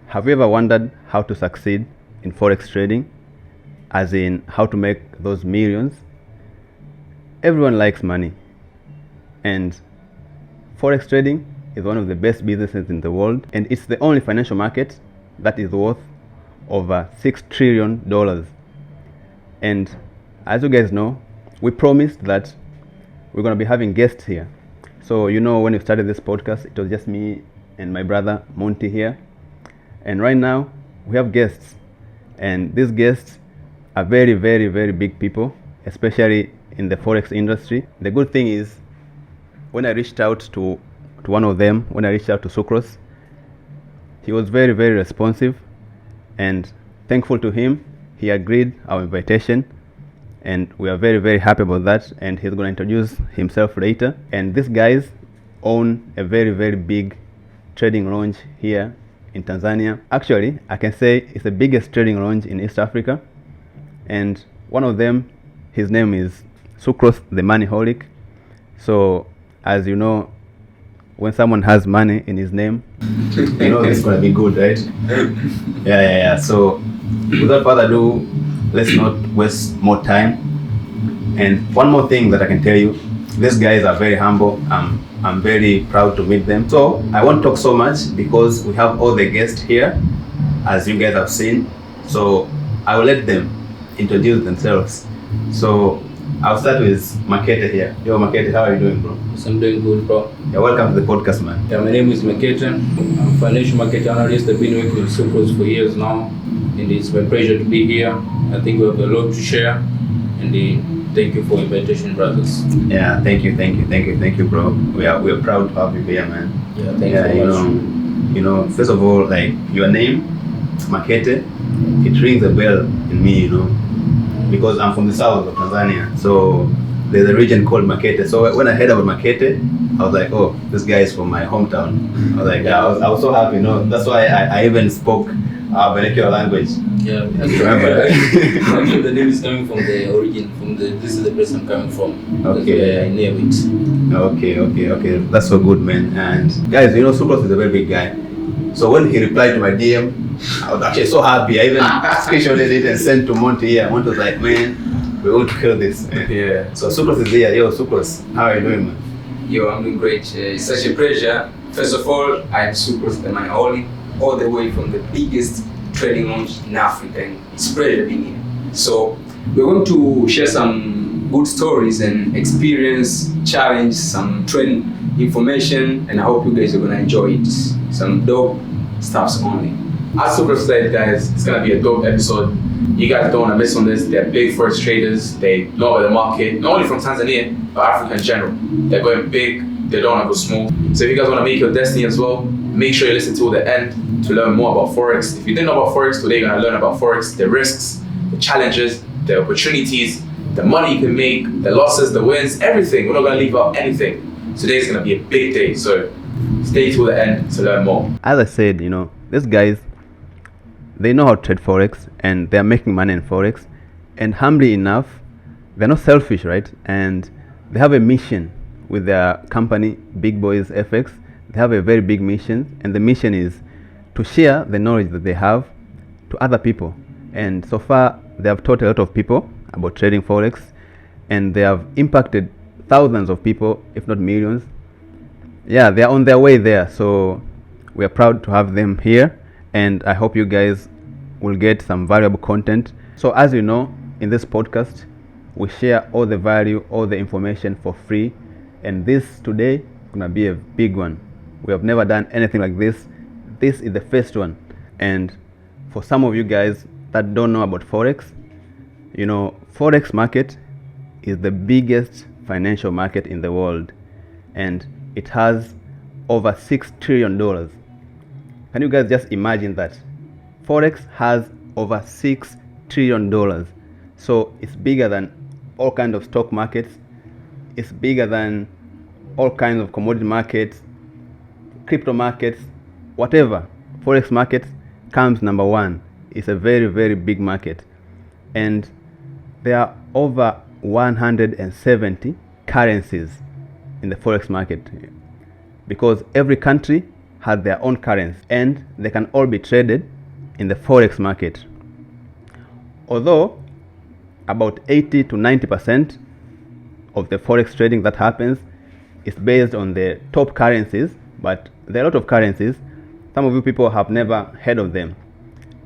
Have you ever wondered how to succeed in Forex trading? As in, how to make those millions? Everyone likes money. And Forex trading is one of the best businesses in the world. And it's the only financial market that is worth over $6 trillion. And as you guys know, we promised that we're going to be having guests here. So, when we started this podcast, it was just me and my brother Monty here. And right now, we have guests. And these guests are very, very, very big people, especially in the Forex industry. The good thing is, when I reached out to one of them, when I reached out to Sucros, he was very, very responsive. And thankful to him, he agreed our invitation. And we are very, very happy about that. And he's going to introduce himself later. And these guys own a very, very big trading lounge here in Tanzania. Actually, I can say it's the biggest trading lounge in East Africa. And one of them, his name is Sucros the Moneyholic. So, as you know, when someone has money in his name, it's going to be good, right? Yeah. So, without further ado, let's not waste more time. And one more thing that I can tell you, these guys are very humble. I'm very proud to meet them. So I won't talk so much because we have all the guests here, as you guys have seen. So I will let them introduce themselves. So I'll start with Makete here. Yo, Makete, how are you doing, bro? Yes, I'm doing good, bro. Yeah, welcome to the podcast, man. Yeah, my name is Makete. I'm a financial market analyst. I've been working with Sucros for years now, and it's my pleasure to be here. I think we have a lot to share, and thank you for invitation, brothers. Yeah, thank you, bro. We are proud to have you here, man. Yeah, thank you very much. First of all, like your name, Makete, it rings a bell in me, because I'm from the south of Tanzania. So there's a region called Makete. So when I heard about Makete, I was like, oh, this guy is from my hometown. I was like, I was so happy, That's why I even spoke vernacular language. Yeah, remember? Actually, the name is coming from the origin, this is the place I'm coming from. Okay. I named it. Okay. That's so good, man. And guys, Sucros is a very big guy. So when he replied to my DM, I was actually so happy. I even screenshotted it and sent to Monty here. Monty was like, man, we want to kill this. Yeah. So Sucros is here. Yo, Sucros, how are you doing, man? Yo, I'm doing great. It's such a pleasure. First of all, I'm Sucros the Moneyholic, all the way from the biggest trading lounge in Africa, and it's a pleasure being here. So we're going to share some good stories and experience, challenge, some trading information, and I hope you guys are going to enjoy it. Some dope stuffs only. As Sucros said, guys, it's going to be a dope episode. You guys don't want to miss on this. They're big Forex traders. They know about the market, not only from Tanzania, but Africa in general. They're going big. They don't want to go small. So if you guys want to make your destiny as well, make sure you listen till the end to learn more about Forex. If you didn't know about Forex, today you're going to learn about Forex, the risks, the challenges, the opportunities, the money you can make, the losses, the wins, everything. We're not going to leave out anything. Today's going to be a big day. So stay till the end to learn more. As I said, these guys, they know how to trade Forex and they're making money in Forex. And humbly enough, they're not selfish, right? And they have a mission with their company, Big Boys FX. They have a very big mission, and the mission is to share the knowledge that they have to other people. And so far, they have taught a lot of people about trading Forex, and they have impacted thousands of people, if not millions. Yeah, they're on their way there, so we are proud to have them here, and I hope you guys will get some valuable content. So as you know, in this podcast, we share all the value, all the information for free, and this today is gonna be a big one. We have never done anything like this. This is the first one. And for some of you guys that don't know about Forex, Forex market is the biggest financial market in the world. And it has over $6 trillion. Can you guys just imagine that? Forex has over $6 trillion. So it's bigger than all kinds of stock markets. It's bigger than all kinds of commodity markets, crypto markets, whatever. Forex market comes number one. It's a very, very big market. And there are over 170 currencies in the Forex market, because every country has their own currency, and they can all be traded in the forex market. Although about 80 to 90% of the forex trading that happens is based on the top currencies, but there are a lot of currencies. Some of you people have never heard of them,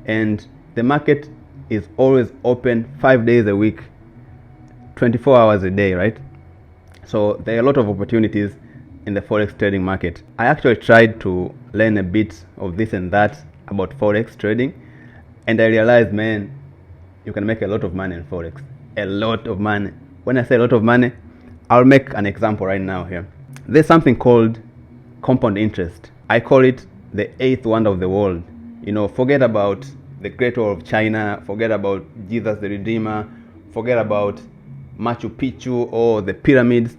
and the market is always open 5 days a week, 24 hours a day, right? So there are a lot of opportunities in the forex trading market. I actually tried to learn a bit of this and that about forex trading, and I realized, man, you can make a lot of money in forex. A lot of money. When I say a lot of money, I'll make an example right now here. There's something called compound interest. I call it the eighth wonder of the world. You know, forget about the Great Wall of China, forget about Jesus the Redeemer, forget about Machu Picchu or the pyramids.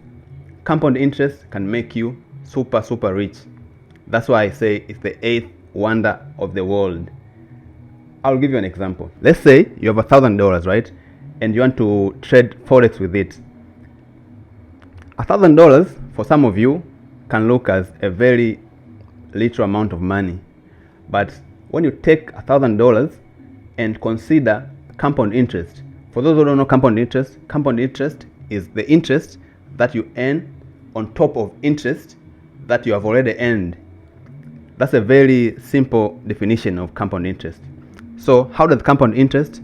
Compound interest can make you super, super rich. That's why I say it's the eighth wonder of the world. I'll give you an example. Let's say you have $1,000, right? And you want to trade forex with it. $1,000 for some of you can look as a very little amount of money. But when you take $1,000 and consider compound interest, for those who don't know compound interest is the interest that you earn on top of interest that you have already earned. That's a very simple definition of compound interest. So how does compound interest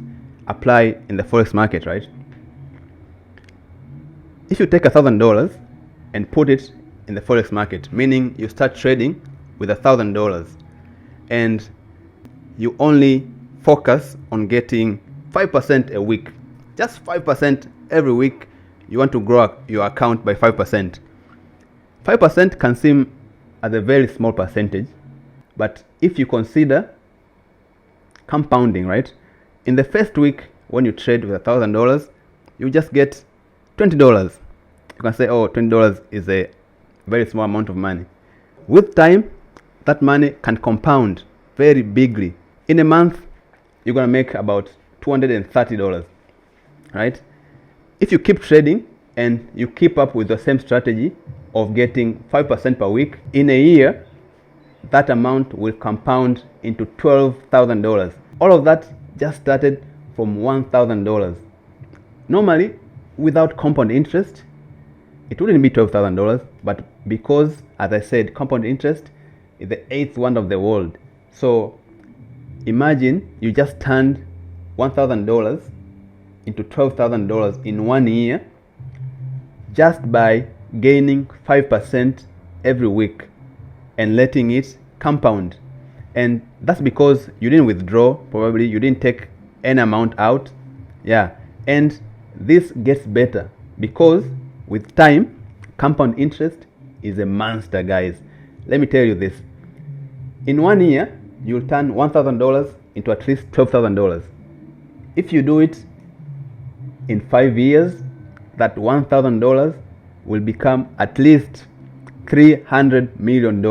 apply in the forex market, right? If you take $1,000 and put it in the forex market, meaning you start trading with $1,000 and you only focus on getting 5% a week, just 5% every week, you want to grow your account by 5%. 5% can seem as a very small percentage, but if you consider compounding, right? In the first week, when you trade with $1,000, you just get $20. You can say, oh, $20 is a very small amount of money. With time, that money can compound very bigly. In a month, you're going to make about $230, right? If you keep trading and you keep up with the same strategy of getting 5% per week, in a year, that amount will compound into $12,000. All of that just started from $1,000. Normally, without compound interest, it wouldn't be $12,000, but because, as I said, compound interest is the eighth wonder of the world. So imagine you just turned $1,000 into $12,000 in 1 year just by gaining 5% every week and letting it compound. And that's because you didn't withdraw, probably you didn't take any amount out. Yeah, and this gets better because with time, compound interest is a monster, guys. Let me tell you this. In 1 year, you'll turn $1,000 into at least $12,000. If you do it in 5 years, that $1,000 will become at least $300 million.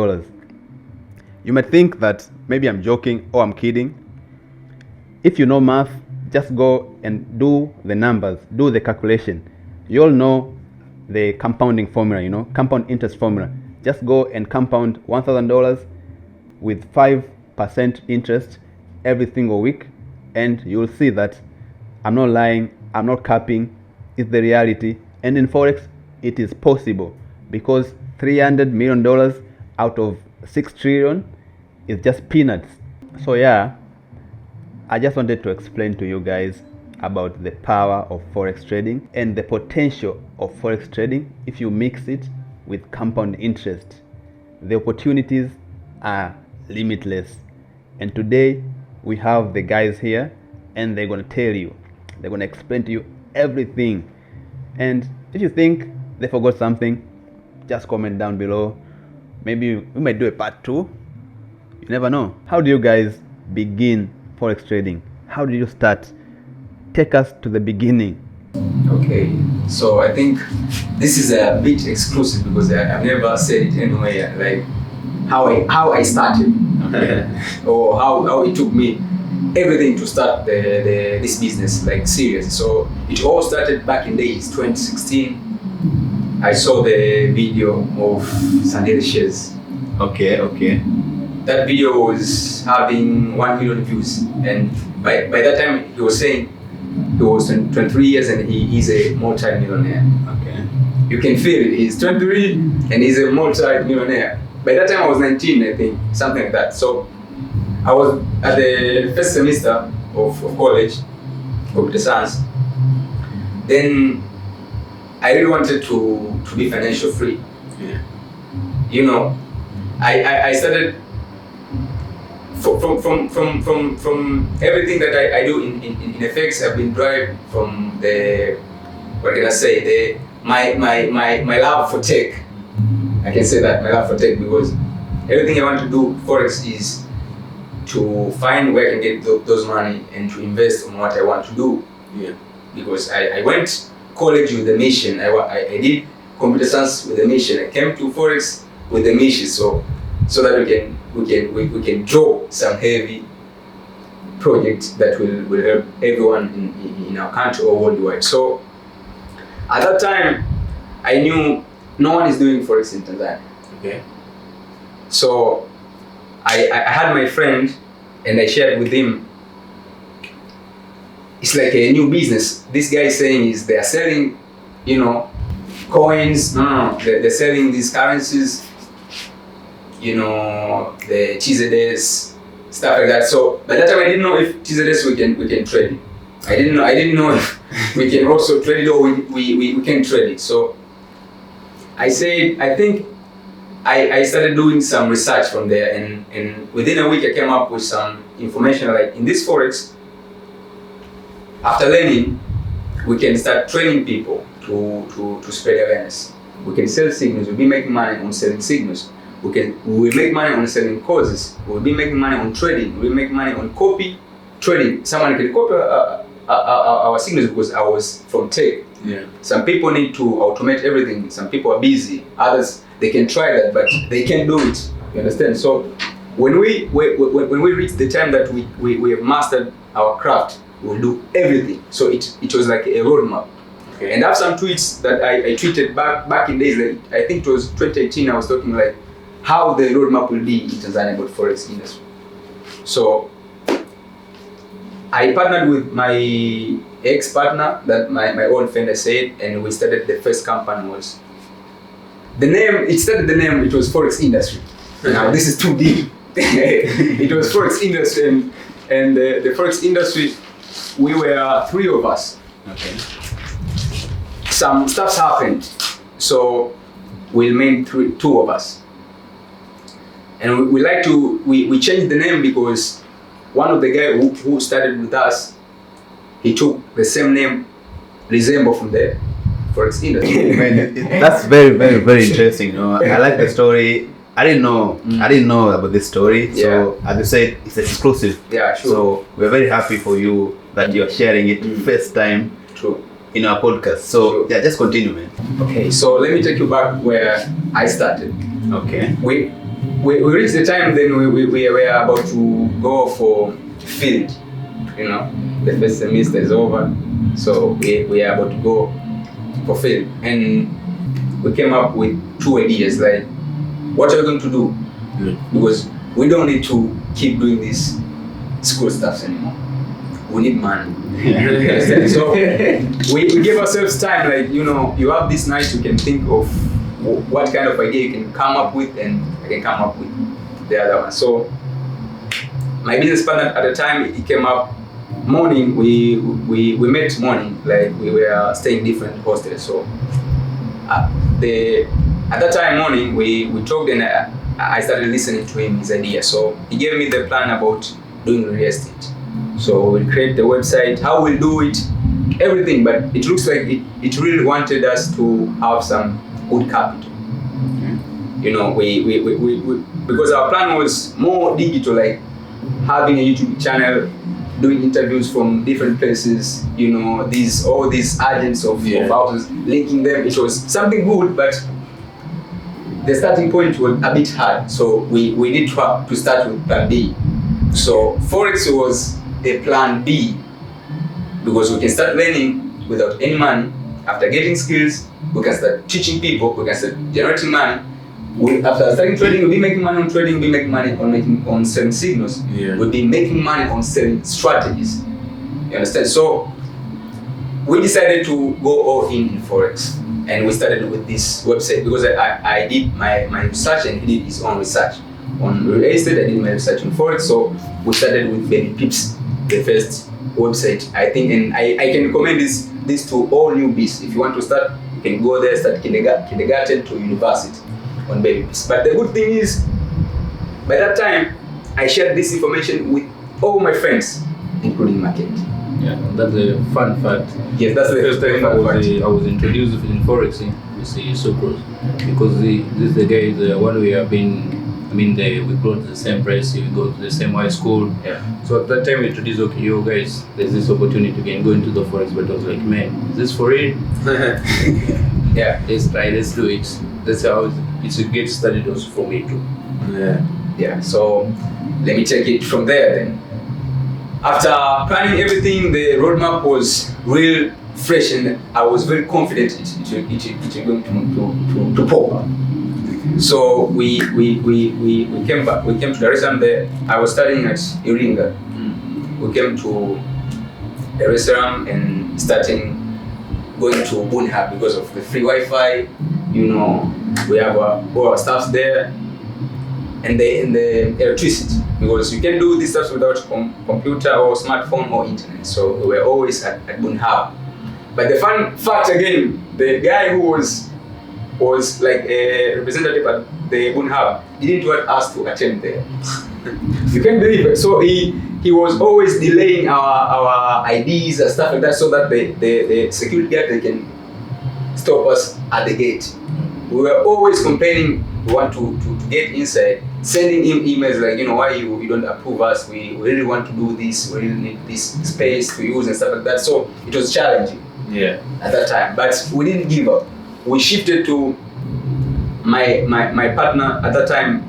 You might think that maybe I'm joking or I'm kidding. If you know math, just go and do the numbers, do the calculation. You all know the compounding formula, you know, compound interest formula. Just go and compound $1,000 with 5% interest every single week, and you'll see that I'm not lying, I'm not capping, it's the reality. And in Forex, it is possible because $300 million out of 6 trillion is just peanuts. So yeah, I just wanted to explain to you guys about the power of Forex trading and the potential of Forex trading if you mix it with compound interest. The opportunities are limitless. And today we have the guys here and they're going to tell you, they're going to explain to you everything. And if you think they forgot something, just comment down below. Maybe we might do a part 2. You never know. How do you guys begin Forex trading? How did you start? Take us to the beginning. Okay, so I think this is a bit exclusive because I've never said it anywhere, like how I started, or how it took me everything to start this business, like seriously. So it all started back in days 2016. I saw the video of Sandel shares. Okay. that video was having 1 million views, and by that time he was saying he was 23 years and he is a multi-millionaire. Okay. You can feel it. He's 23 and he's a multi-millionaire. By that time I was 19, I think, something like that. So I was at the first semester of college, computer science. Then I really wanted to be financial free. Yeah. You know, I started from everything that I do in FX. I've been driven from the, what can I say, my love for tech. I can say that, my love for tech, because everything I want to do Forex is to find where I can get those money and to invest on what I want to do. Yeah. Because I went college with a mission. I did computer science with a mission. I came to Forex with a mission, so that we can draw some heavy projects that will help everyone in our country or worldwide. So at that time, I knew no one is doing Forex in Tanzania. Okay. So I had my friend and I shared with him. It's like a new business. This guy is saying is they are selling, you know, coins. No. They're selling these currencies. You know, the TZS, stuff like that. So by that time I didn't know if TZS we can trade it. I didn't know if we can also trade it or we can trade it. So I said, I think I started doing some research from there, and within a week I came up with some information like in this Forex. After learning, we can start training people to spread awareness. We can sell signals. We'll be making money on selling signals. We will make money on selling courses. We'll be making money on trading. We'll make money on copy trading. Someone can copy our signals because I was from tech. Yeah. Some people need to automate everything. Some people are busy. Others, they can try that, but they can't do it. You understand? So when we reach the time that we have mastered our craft, we'll do everything. So it was like a roadmap. Okay. And I have some tweets that I tweeted back in days. Like, I think it was 2018. I was talking like how the roadmap will be in Tanzania about Forex industry. So I partnered with my ex-partner, that my old friend I said, and we started the first company. Was the name, it was Forex Industry. Now this is too deep. It was Forex Industry, and the Forex Industry, we were 3 of us. Okay. Some stuff's happened, so we remained 2 of us. And we changed the name because one of the guys who started with us, he took the same name, resemble from the Forex Industry. Man, that's very, very, very interesting. You know, I like the story. I didn't know about this story. So as you said, it's exclusive. Yeah, sure. So we're very happy for you that you're sharing it first time. True. In our podcast. So yeah, just continue, man. Okay, so let me take you back where I started. Okay. We reached the time then we were about to go for field. You know, the first semester is over, so we are about to go for field, and we came up with 2 ideas like, what are we going to do? Because we don't need to keep doing this school stuff anymore. We need money. So we gave ourselves time, like, you know, you have this night, you can think of what kind of idea you can come up with, and I can come up with the other one. So my business partner at the time, he came up morning, we met morning, like we were staying different hostels. So at that time morning, we talked, and I started listening to him, his idea. So he gave me the plan about doing real estate. So we'll create the website, how we'll do it, everything, but it looks like it really wanted us to have some good capital. You know, we because our plan was more digital, like having a YouTube channel, doing interviews from different places, you know, all these agents of houses, linking them. It was something good, but the starting point was a bit hard. So we need to start with plan B. So Forex was a plan B, because we can start learning without any money. After getting skills, we can start teaching people, we can start generating money. after starting trading, we'll be making money on trading, we'll be making money on selling signals. Yeah. We'll be making money on selling strategies. You understand? So we decided to go all in Forex. And we started with this website because I did my research and he did his own research on real estate. I did my research on Forex. So we started with Baby Pips, the first website, I think, and I can recommend this to all newbies. If you want to start, you can go there, start kindergarten to university on Baby Pips. But the good thing is, by that time, I shared this information with all my friends, including market. Yeah, that's a fun fact. Yes, that's the first time I was introduced in Forex with the Sucrose, because this the guy, the one we have been, we go to the same place, we go to the same high school. Yeah. So at that time we introduced, okay, you guys, there's this opportunity, you can go into the Forex, but I was like, man, is this for real? Yeah. Let's try, let's do it. That's how it's a get started also for me too. Yeah. Yeah. So let me take it from there then. After planning everything, the roadmap was real fresh, and I was very confident it going to pop. So we came back. We came to Dar es Salaam. There, I was studying at Iringa. We came to Dar es Salaam and starting going to Bunha because of the free Wi-Fi. You know, we have all our stuff there, and the electricity, because you can do this stuff without computer or smartphone or internet. So we were always at Bunha. But the fun fact again, the guy who was like a representative at the Bunha didn't want us to attend there. You can't believe it. So he was always delaying our IDs and stuff like that, so that the security guard, they can stop us at the gate. We were always complaining we want to get inside, sending him emails like, you know, why you don't approve us, we really want to do this, we really need this space to use and stuff like that. So it was challenging at that time, but we didn't give up. We shifted to my partner at that time,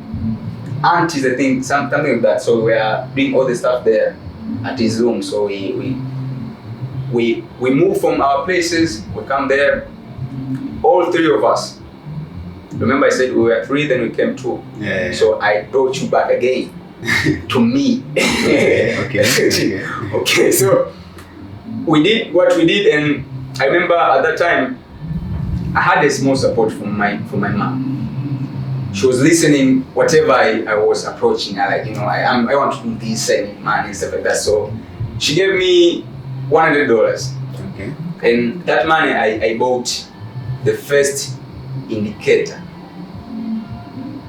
aunties, I think, something like that. So we are doing all the stuff there at his room. So we moved from our places, we come there, all three of us. Remember I said we were three, then we came two. Yeah. So I brought you back again to me. Okay, so we did what we did, and I remember at that time I had a small support from my mom. She was listening whatever I was approaching. I want to do this, saving money and stuff like that. So she gave me $100. Okay. And that money I bought the first indicator.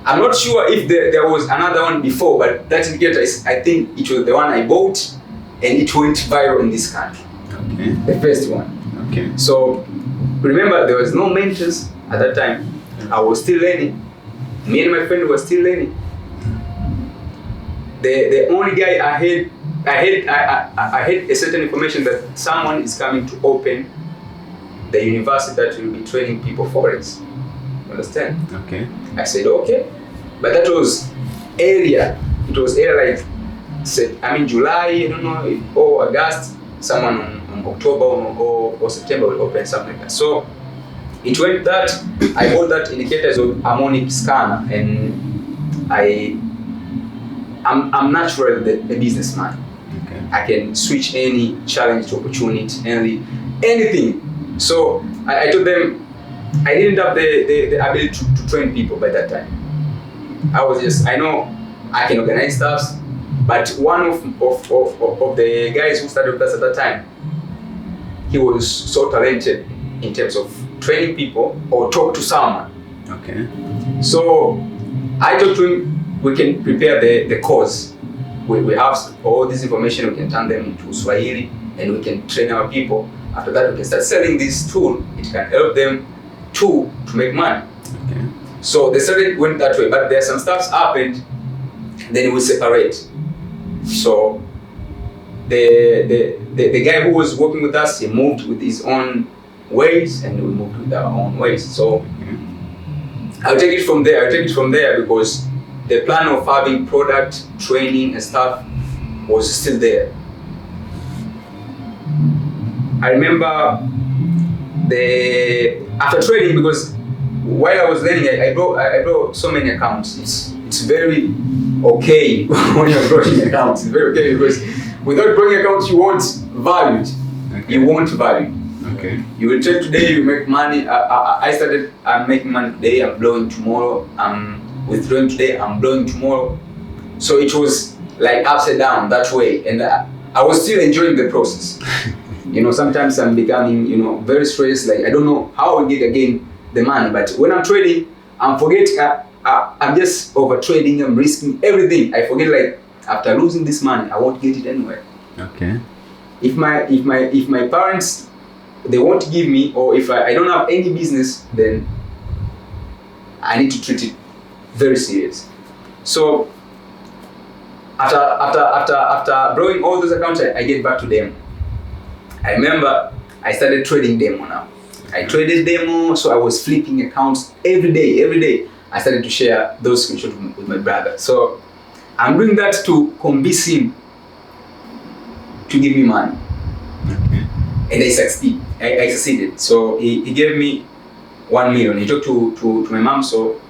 I'm not sure if there was another one before, but that indicator I think it was the one I bought, and it went viral in this country. Okay. The first one. Okay. So remember, there was no mentors at that time. I was still learning. Me and my friend were still learning. The only guy I had a certain information that someone is coming to open the university that will be training people Forex. You understand? Okay. I said okay, but that was area. It was area like July, I don't know, or August. Someone on October or September will open something like that. So it went that I bought that indicator as a harmonic scanner, and I'm naturally a businessman. Okay. I can switch any challenge to opportunity, anything. So I told them I didn't have the ability to train people by that time. I know I can organize stuff, but one of the guys who started with us at that time, he was so talented in terms of training people or talk to someone. Okay. So I told him we can prepare the course. We have all this information, we can turn them into Swahili, and we can train our people. After that, we can start selling this tool. It can help them to make money. Okay. So the study went that way, but there some stuff happened. Then we separate. So the guy who was working with us, he moved with his own ways, and we moved with our own ways. So I'll take it from there because the plan of having product training and stuff was still there. I remember after trading, because while I was learning, I brought so many accounts. It's very okay when you're growing accounts. It's very okay because without growing accounts, you want value. Okay. You want value. Okay. You will trade today, you make money. I'm making money today, I'm blowing tomorrow. I'm withdrawing today, I'm blowing tomorrow. So it was like upside down that way, and I was still enjoying the process. Sometimes I'm becoming, very stressed. Like I don't know how I get again the money, but when I'm trading, I'm forgetting. I'm just over trading. I'm risking everything. I forget like after losing this money, I won't get it anywhere. Okay. If my parents, they won't give me, or if I don't have any business, then I need to treat it very serious. So after blowing all those accounts, I get back to demo. I remember I started trading demo now. I traded demo, so I was flipping accounts every day. I started to share those screenshots with my brother. So I'm doing that to convince him to give me money. Okay. And I succeeded. So he gave me 1 million. He talked to my mom, so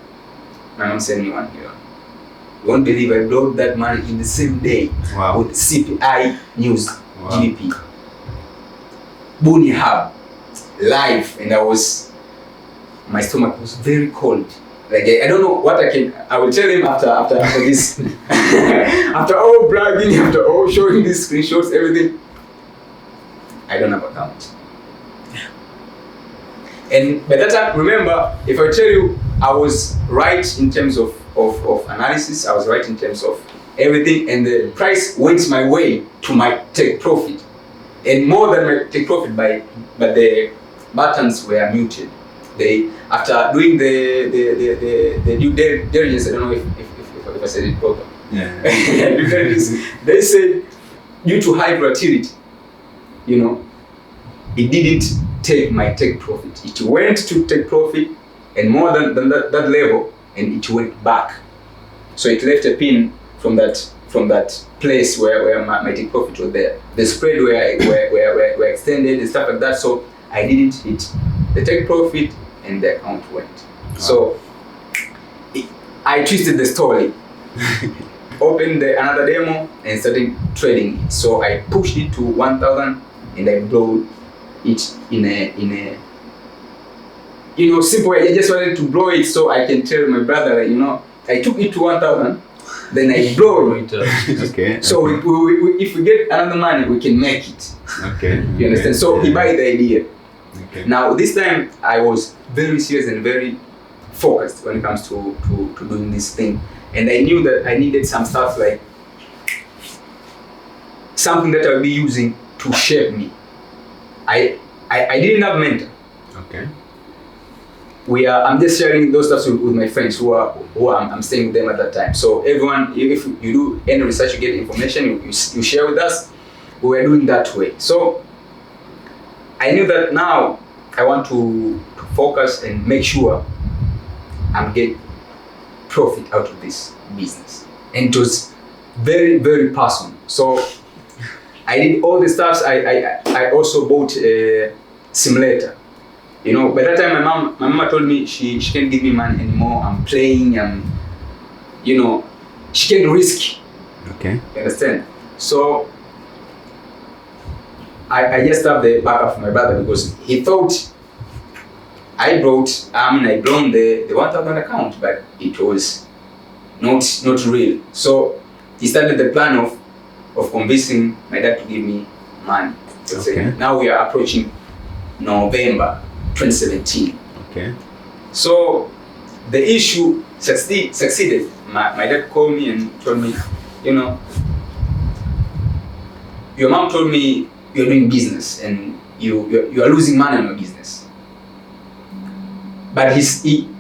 my mom sent me 1 million. You won't believe I blew that money in the same day. Wow. With CPI news, Wow. GDP. Boonie Hub, live, and my stomach was very cold. Like I don't know what I will tell him after this, after all bragging, after all showing these screenshots, everything. I don't have account. And by that time, remember, if I tell you, I was right in terms of analysis, I was right in terms of everything, and the price went my way to my take profit. And more than my take profit, but the buttons were muted. After doing the due diligence, I don't know if I said it properly. Yeah. Due diligence, they said due to high volatility, it didn't take my take profit. It went to take profit and more than that level, and it went back. So it left a pin from that place where my take profit was there. The spread were extended and stuff like that. So I didn't hit the take profit, and the account went. Wow. So I twisted the story. Opened another demo and started trading it. So I pushed it to 1,000 and I blew it in a simple way. I just wanted to blow it so I can tell my brother, I took it to 1,000, then I blow it. Okay. So if we get another money, we can make it. Okay. You understand? So he buy the idea. Okay. Now this time I was very serious and very focused when it comes to doing this thing, and I knew that I needed some stuff like something that I'll be using to shape me. I didn't have mentor. Okay. I'm just sharing those stuff with my friends who I'm staying with them at that time. So everyone, if you do any research, you get information, you share with us. We were doing that way. So I knew that now I want to focus and make sure I'm getting profit out of this business. And it was very, very personal. So I did all the stuff. I also bought a simulator. By that time my mama told me she can't give me money anymore. I'm playing, she can't risk. Okay. You understand? So I just have the backup of my brother because he thought I blown the 1,000 account, but it was not real. So he started the plan of convincing my dad to give me money. Okay. Now we are approaching November 2017. Okay. So the issue succeeded. My dad called me and told me, your mom told me you're doing business and you are losing money on your business. But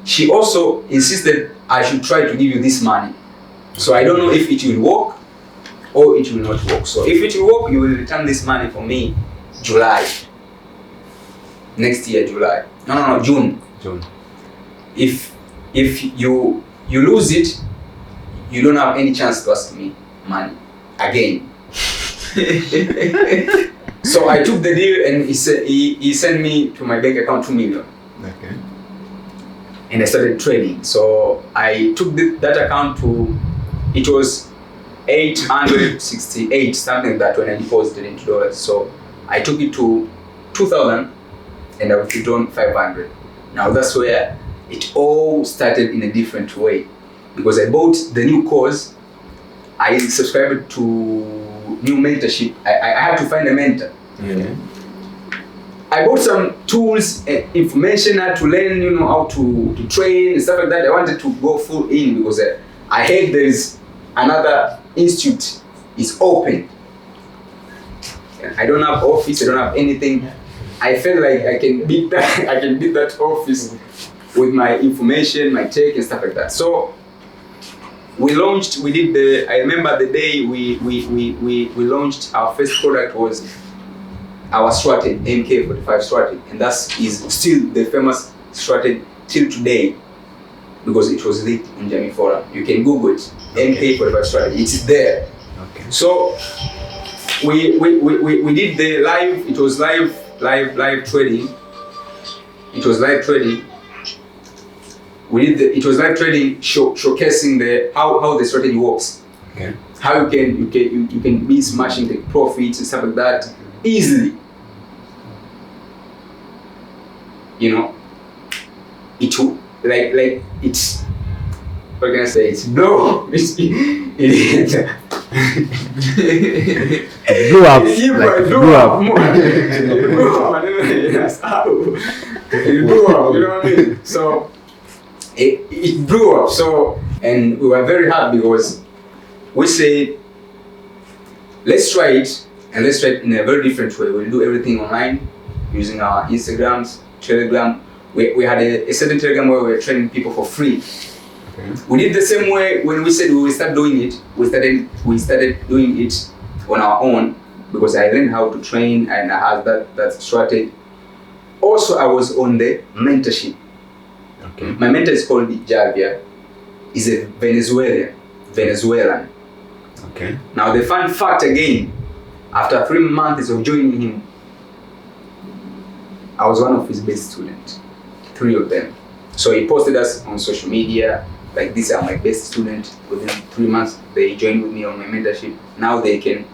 she also insisted I should try to give you this money. So I don't know if it will work or it will not work. So if it will work, you will return this money for me July. Next year, July. No, June. June. If you lose it, you don't have any chance to ask me money again. So I took the deal and he sent me to my bank account 2 million. Okay. and I started trading. So I took that account to, it was 868, something like that, when I deposited into dollars. So I took it to 2,000 and I would return 500. Now that's where it all started in a different way, because I bought the new course, I subscribed to new mentorship. I had to find a mentor. I bought some tools and information, how to learn, you know, how to train and stuff like that. I wanted to go full in because I heard there is another institute is open. I don't have office, I don't have anything. I felt like I can beat that office with my information, my tech and stuff like that. So we did I remember the day we launched our first product was our strategy, MK45 strategy, and that is still the famous strategy till today because it was leaked in Jamie Forum. You can Google it, MK45 strategy, it's there. Okay. So we did the live, it was live trading. It was live trading. It was live trading showcasing how the strategy works. Okay. How you can be smashing the profits and stuff like that easily. You know, it's what can I say? It's blow. It blew up. It blew up. It blew up, you know what I mean? So it blew up. So, and we were very happy because we said, let's try it, and let's try it in a very different way. We'll do everything online using our Instagrams, Telegram. We had a certain Telegram where we were training people for free. Okay. We did the same way when we said we will start doing it. We started doing it on our own because I learned how to train and I had that strategy. Also, I was on the mentorship. Okay. My mentor is called Javier. He's a Venezuelan. Okay. Now the fun fact again, after 3 months of joining him, I was one of his best students, 3 of them. So he posted us on social media, like these are my best students. Within 3 months, they joined with me on my mentorship. Now they can,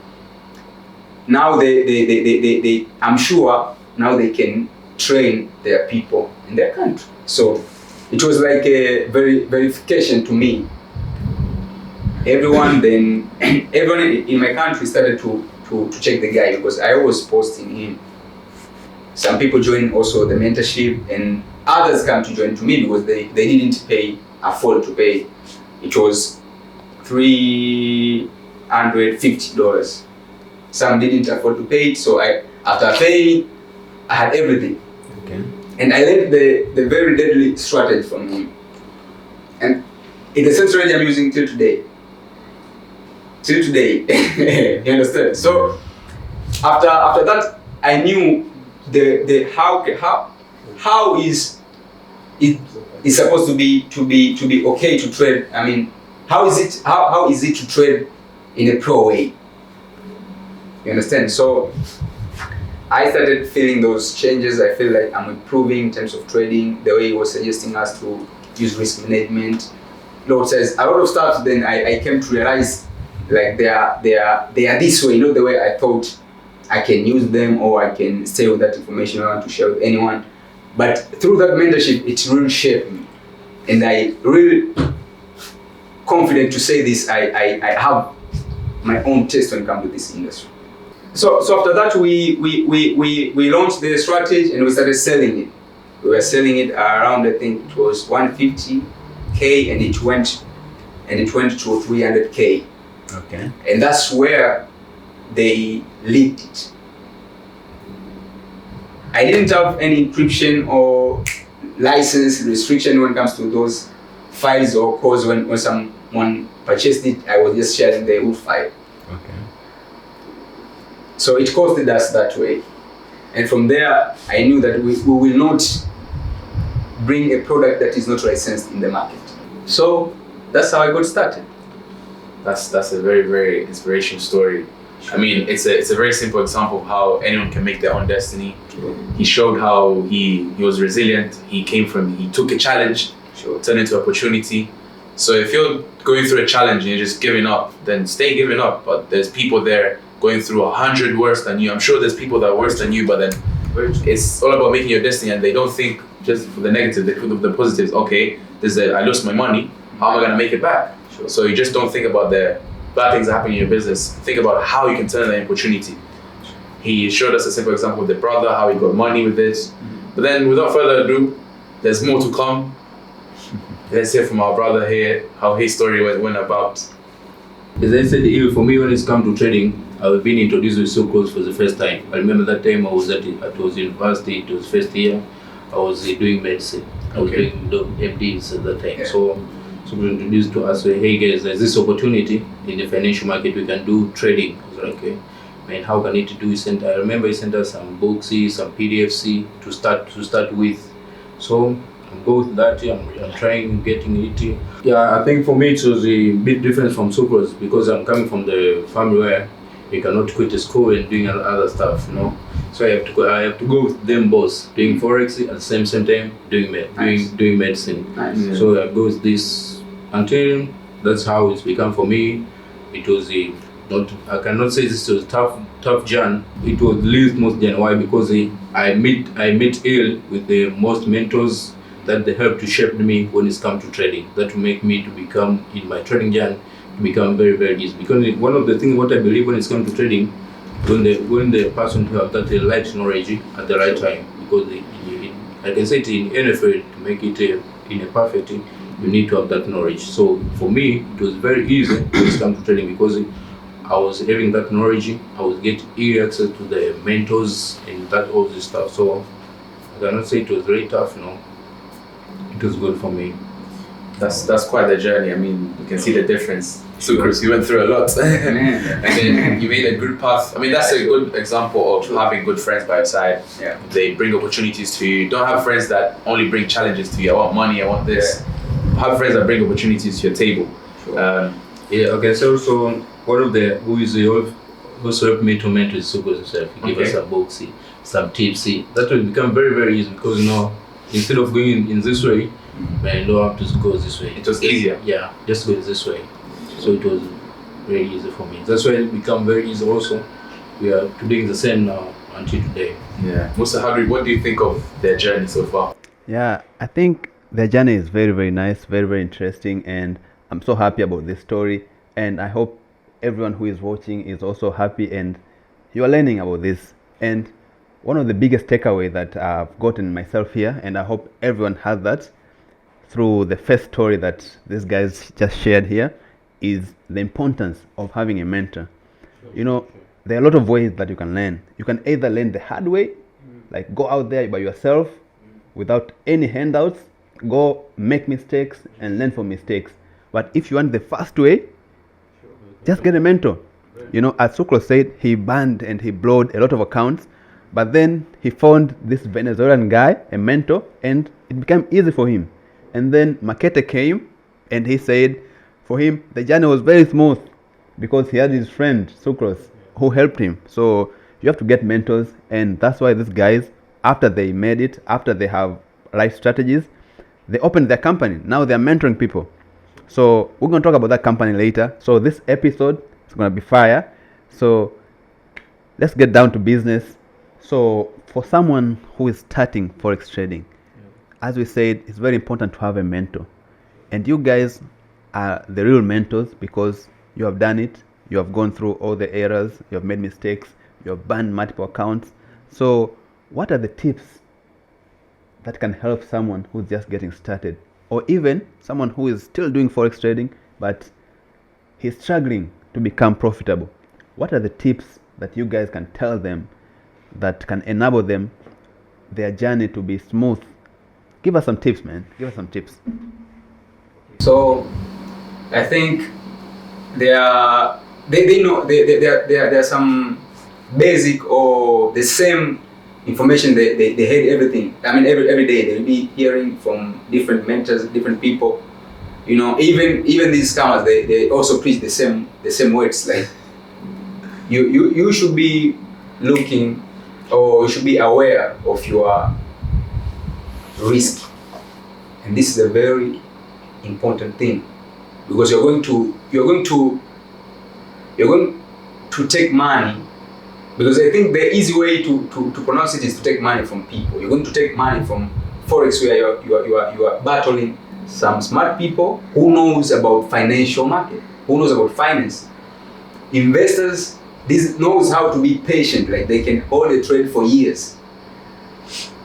I'm sure now they can train their people in their country. So it was like a verification to me. Everyone in my country started to check the guy because I was posting him. Some people joined also the mentorship and others come to join to me because they didn't afford to pay. It was $350. Some didn't afford to pay it, so after paying, I had everything. Okay. And I learned the very deadly strategy from him. And it's the same strategy I'm using till today. You understand? So after that, I knew the how is it supposed to be okay to trade. I mean, how is it to trade in a pro way? You understand? So I started feeling those changes. I feel like I'm improving in terms of trading, the way he was suggesting us to use risk management. Lord says a lot of stuff. Then I came to realize like they are this way, not the way I thought I can use them or I can stay with that information I want to share with anyone. But through that mentorship, it really shaped me. And I really confident to say this, I have my own taste when it comes to this industry. So after that, we launched the strategy and we started selling it. We were selling it around, I think it was 150K and it went to 300K. Okay. And that's where they leaked it. I didn't have any encryption or license restriction when it comes to those files or codes. When someone purchased it, I was just sharing the whole file. Okay. So it costed us that way. And from there, I knew that we will not bring a product that is not licensed in the market. So that's how I got started. That's a very, very inspirational story. I mean, it's a very simple example of how anyone can make their own destiny. He showed how he was resilient. He took a challenge turn into opportunity. So if you're going through a challenge and you're just giving up, then stay giving up. But there's people there going through 100 worse than you. I'm sure there's people that are worse than you, but then it's all about making your destiny, and they don't think just for the negative, they think of the positives. Okay, I lost my money, how am I gonna make it back? So you just don't think about the bad things that happen in your business. Think about how you can turn that opportunity. He showed us a simple example with the brother, how he got money with this. But then without further ado, there's more to come. Let's hear from our brother here, how his story went about. As I said, for me, when it's come to trading, I've been introduced with sucrose for the first time. I remember that time I was at university, it was first year, I was doing medicine. I was doing the MDs at that time. Yeah. So we introduced to us, hey guys, there's this opportunity in the financial market, we can do trading. I was like, okay, man, how can it do? I remember he sent us some books, some PDFs to start with. So I'm going with that, I'm trying getting it. Yeah, I think for me it was a bit different from sucrose because I'm coming from the family where you cannot quit the school and doing other stuff, you know. So I have to go with them both, doing forex at the same time doing medicine. Nice. So I go with this until that's how it's become for me. It was I cannot say this was tough journey. It was least most journey. Why? Because I met ill with the most mentors that they helped to shape me when it's come to trading. That will make me to become in my trading journey to become very, very easy. Because one of the things what I believe when it's come to trading, when the person who have that right knowledge at the right time, because I can say it in any field to make it in a perfect, you need to have that knowledge. So for me, it was very easy when it's come to trading because I was having that knowledge. I was getting easy access to the mentors and that all this stuff. So I cannot say it was very tough. No, it was good for me. That's quite the journey. I mean, you can see the difference. Sucrose, you went through a lot. And then you made a good path. I mean, that's a good example of having good friends by your side. Yeah. They bring opportunities to you. Don't have friends that only bring challenges to you. I want money, I want this. Have friends that bring opportunities to your table. Okay, so one of the also helped me to mentor Sucrose himself. He gave us some books, some tips. That will become very, very easy because instead of going in this way, man, you don't have to go this way. It was easier. Yeah, just go this way. So it was very easy for me. That's why it become very easy also. We are doing the same now until today. Yeah. Musa, what do you think of their journey so far? Yeah, I think their journey is very, very nice, very, very interesting, and I'm so happy about this story. And I hope everyone who is watching is also happy and you are learning about this. And one of the biggest takeaway that I've gotten myself here, and I hope everyone has that through the first story that these guys just shared here, is the importance of having a mentor. You know, there are a lot of ways that you can learn. You can either learn the hard way, like go out there by yourself without any handouts, go make mistakes and learn from mistakes. But if you want the fast way, just get a mentor. You know, as Sucrose said, he banned and he blowed a lot of accounts, but then he found this Venezuelan guy, a mentor, and it became easy for him. And then Makete came and he said, for him, the journey was very smooth because he had his friend, Sucrose, who helped him. So you have to get mentors, and that's why these guys, after they made it, after they have right strategies, they opened their company. Now they're mentoring people. So we're going to talk about that company later. So this episode is going to be fire. So let's get down to business. So for someone who is starting Forex trading, as we said, it's very important to have a mentor. And you guys are the real mentors because you have done it. You have gone through all the errors. You have made mistakes. You have banned multiple accounts. So what are the tips that can help someone who's just getting started, or even someone who is still doing Forex trading, but he's struggling to become profitable? What are the tips that you guys can tell them that can enable them, their journey to be smooth? Give us some tips, man. Give us some tips. So I think they know there are some basic or the same information they hear everything. I mean every day they'll be hearing from different mentors, different people. You know, even these scammers they also preach the same words. Like you should be looking, or you should be aware of your risk. And this is a very important thing, because you're going to take money, because I think the easy way to pronounce it is to take money from people. You're going to take money from Forex, where you are battling some smart people who knows about financial market, who knows about finance. Investors, this knows how to be patient, like they can hold a trade for years.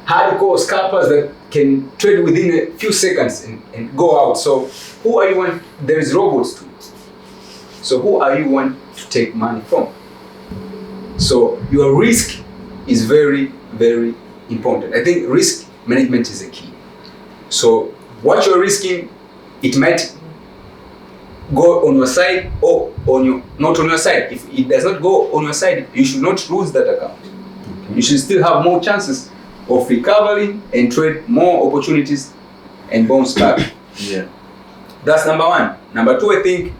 Hardcore scalpers that can trade within a few seconds and go out. So who are you want? There is robots too. So who are you want to take money from? So your risk is very, very important. I think risk management is a key. So what you're risking, it might go on your side or not on your side. If it does not go on your side, you should not lose that account. Okay. You should still have more chances of recovering and trade more opportunities and bounce back. Yeah. That's number one. Number two, I think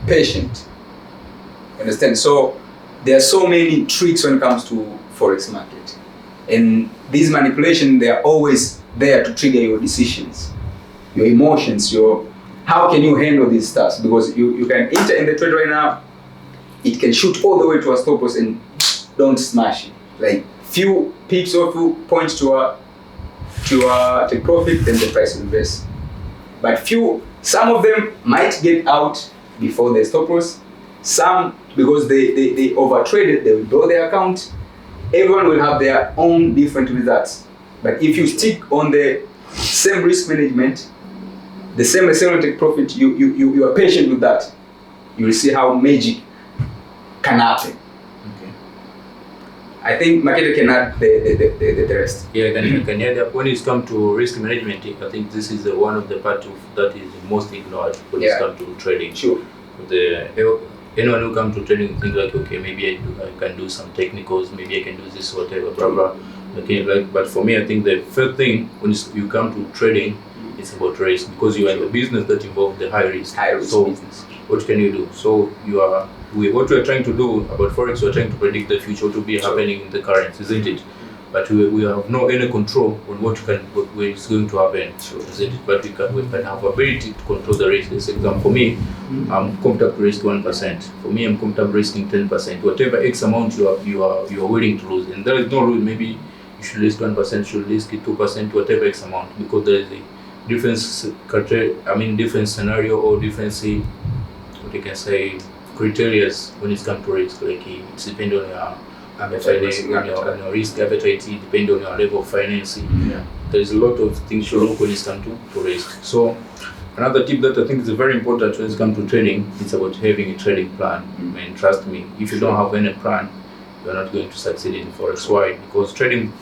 patient. Understand? So there are so many tricks when it comes to Forex market. And these manipulations, they are always there to trigger your decisions, your emotions, how can you handle these stuff? Because you can enter in the trade right now, it can shoot all the way to a stop loss and don't smash it. Like few pips or few points to take profit, then the price will reverse. But some of them might get out before the stop loss. Some, because they over traded, they will blow their account. Everyone will have their own different results. But if you stick on the same risk management, the same take profit, you are patient with that, you will see how magic can happen. Okay. I think Makeda can add the rest. Yeah, can add up. When it comes to risk management, I think this is one of the part of that is most ignored when it comes to trading. Sure. Anyone who comes to trading think like, okay, maybe I can do some technicals, maybe I can do this, whatever, blah blah. Okay, but for me, I think the first thing when you come to trading, it's about risk, because you are in the business that involves the high risk. So business. What can you do? So what we are trying to do about Forex, we are trying to predict the future, what will be happening in the current, isn't it? But we have no any control on what is going to happen, so isn't it? But we can have ability to control the risk. For example, for me, I'm comfortable to risk 1%. For me, I'm comfortable risking 10%. Whatever X amount you are willing to lose, and there is no rule. Maybe you should risk 1%, should risk 2%, whatever X amount, because there is a different scenario or different, what you can say, criteria when it comes to risk. Like it depends on your on your risk appetite, it depends on your level of financing. Yeah. There is a lot of things to look when it comes to risk. So another tip that I think is very important when it comes to trading, it's about having a trading plan. And trust me, if you don't have any plan, you're not going to succeed in Forex. Why? Because trading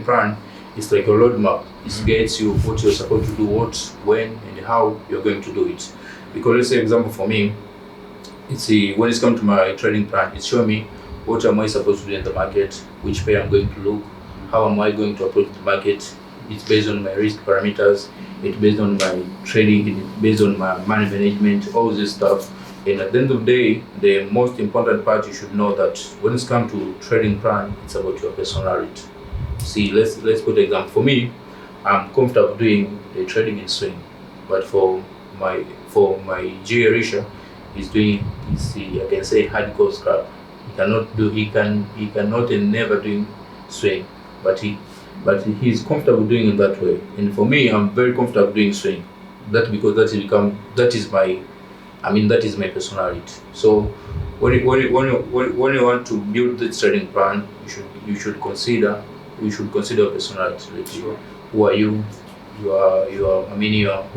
plan is like a roadmap. It guides you what you're supposed to do, what, when, and how you're going to do it. Because let's say, example for me, it's when it comes to my trading plan, it shows me what am I supposed to do in the market, which pair I'm going to look, how am I going to approach the market. It's based on my risk parameters, it's based on my trading, it's based on my money management, all this stuff. And at the end of the day, the most important part you should know that when it comes to trading plan, it's about your personality. See, let's put an example. For me, I'm comfortable doing the trading in swing, but for my G Arisha, I can say hardcore scrap. He cannot and never doing swing, but he's comfortable doing it that way. And for me, I'm very comfortable doing swing. That because that is my personality. So when you want to build this trading plan, you should consider personality. Like, Sure. Who are you? Who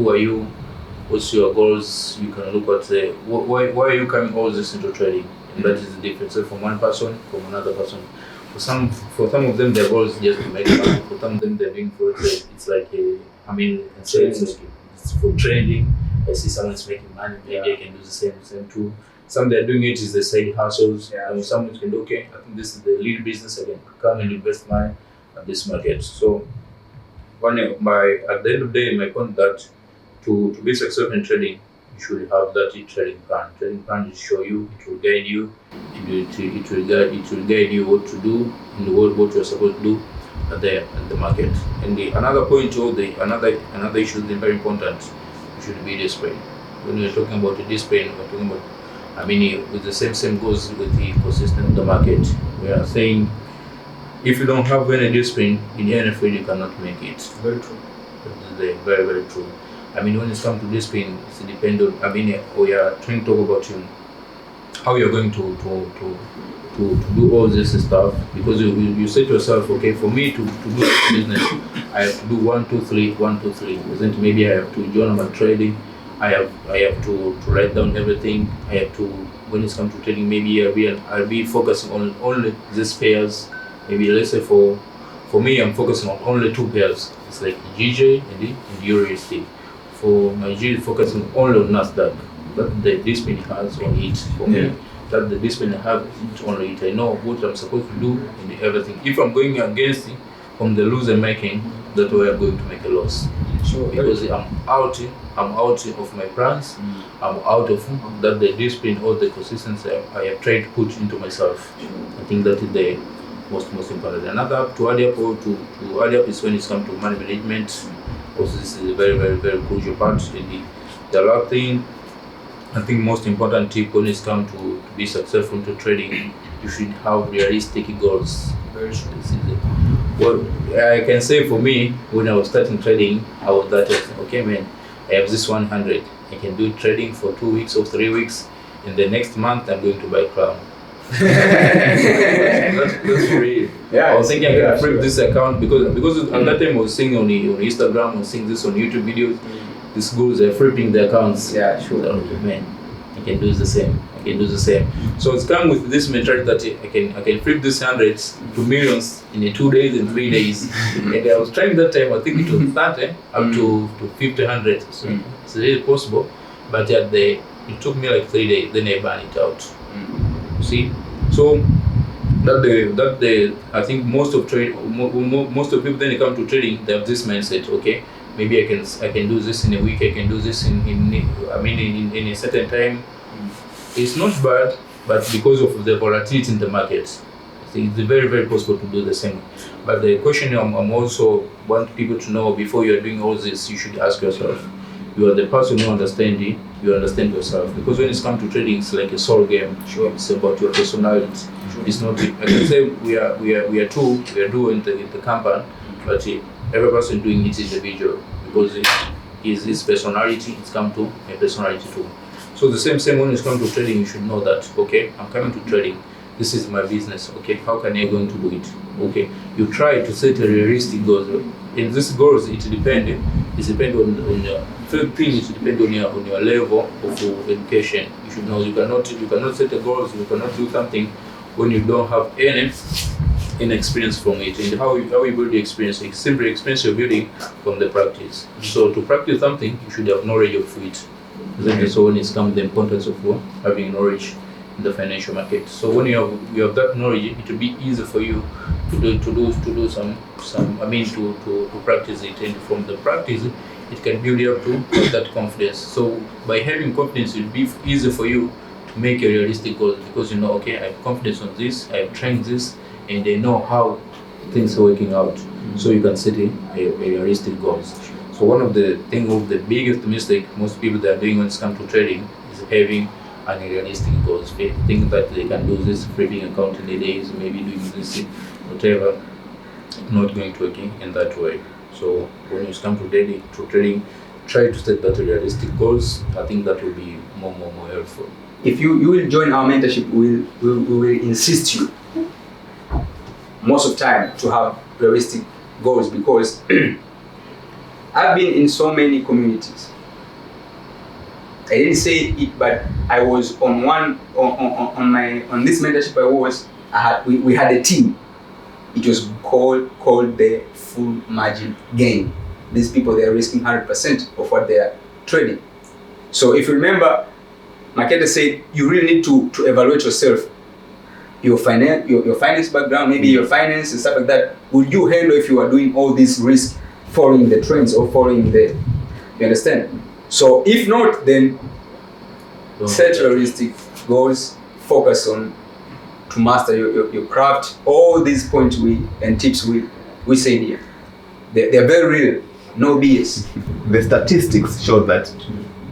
are you? What's your goals? You can look at why are you coming all this into trading? And that is the difference from one person from another person. For some of them, their goal is just to make money. For some of them, they're doing for trade. It's like it's for trading. I see someone's making money, maybe I can do the same too. Some they're doing it is the side hustles. Yeah. Someone can do, okay, I think this is the lead business, I can come and invest money at this market. So at the end of the day, my point that to be successful in trading, you should have that trading plan. Trading plan will show you, it will guide you, it will guide you what to do and what you're supposed to do. there in the market. And another point, or another issue is very important. You should be disciplined. When we're talking about the discipline, we're talking about, with the same goes with the ecosystem of the market. We are saying, if you don't have any discipline in any field, you cannot make it. Very true. Very, very true. When it comes to discipline, it's dependent. We are trying to talk about how you're going to do all this stuff, because you say to yourself, okay, for me to do this business, I have to do 1, 2, 3, 1, 2, 3. Then maybe I have to join my trading. I have to write down everything. I have to, when it comes to trading, maybe I'll be focusing on only these pairs. Maybe let's say for me, I'm focusing on only 2 pairs. It's like GJ and USD. For my GJ, focusing only on Nasdaq. That the discipline has on it. For me, that the discipline I have it only it. I know what I'm supposed to do and everything. If I'm going against it from the loser making, that way I'm going to make a loss. Sure. Because I'm out of my plans. I'm out of that the discipline or the consistency I have tried to put into myself. I think that is the most important. Another to add up is when it comes to money management. Also, this is a very, very, very crucial part. The last thing, I think most important tip when it comes to be successful to trading, you should have realistic goals. Very true. Well, I can say for me, when I was starting trading, I was that, okay man, I have this 100. I can do trading for 2 weeks or 3 weeks. In the next month, I'm going to buy Crown. that's real. Yeah, I was thinking I can flip this account because at that time I was seeing on Instagram, I was seeing this on YouTube videos. These girls are flipping the accounts. Yeah, sure. So, man, I can do the same. So it's come with this mentality that I can flip these hundreds to millions in 2 days and 3 days. And I was trying that time. I think it was 30 up to 50, 100. So it's really possible. But it took me like 3 days. Then I burned it out. You see, so I think most of people then they come to trading, they have this mindset. Okay, maybe I can do this in a week. I can do this in a certain time. It's not bad, but because of the volatility in the market, I think it's very, very possible to do the same. But the question I'm also want people to know, before you are doing all this, you should ask yourself. You are the person who understand it. You understand yourself, because when it's come to trading, it's like a soul game. Sure. It's about your personality. Sure. It's not. I can say we are two in the company, but every person doing it is individual, because it is his personality. It's come to a personality too. So the same when it's come to trading, you should know that, okay, I'm coming to trading. This is my business. Okay, how can I going to do it? Okay, you try to set a realistic goals. In these goals, it depends on your first thing. It depends on your level of education. You should know you cannot set a goals. You cannot do something when you don't have any experience from it. And how you build the experience? It's simply experience you're building from the practice. So to practice something, you should have knowledge of it. So when it's come the importance of having knowledge in the financial market. So when you have that knowledge, it will be easy for you to practice it, and from the practice it can build you up to that confidence. So by having confidence, it will be easy for you to make a realistic goal, because you know, okay, I have confidence on this, I have trained this, and they know how things are working out. So you can set a realistic goals. So one of the biggest mistake most people that are doing when it comes to trading is having unrealistic goals. They think that they can do this flipping account in a day, maybe doing this, whatever. Not going to work in that way. So when you come to trading, try to set that realistic goals. I think that will be more helpful. If you will join our mentorship, we will insist you most of the time to have realistic goals, because I've been in so many communities. I didn't say it, but I was on this mentorship we had a team. It was called the full margin game. These people, they are risking 100% of what they are trading. So if you remember, Makete said you really need to evaluate yourself, your finance background, maybe your finance and stuff like that. Would you handle if you are doing all this risk, following the trends or following you understand? So if not, then set realistic goals, focus on to master your craft. All these points and tips we we say here. They're very real, no BS. The statistics show that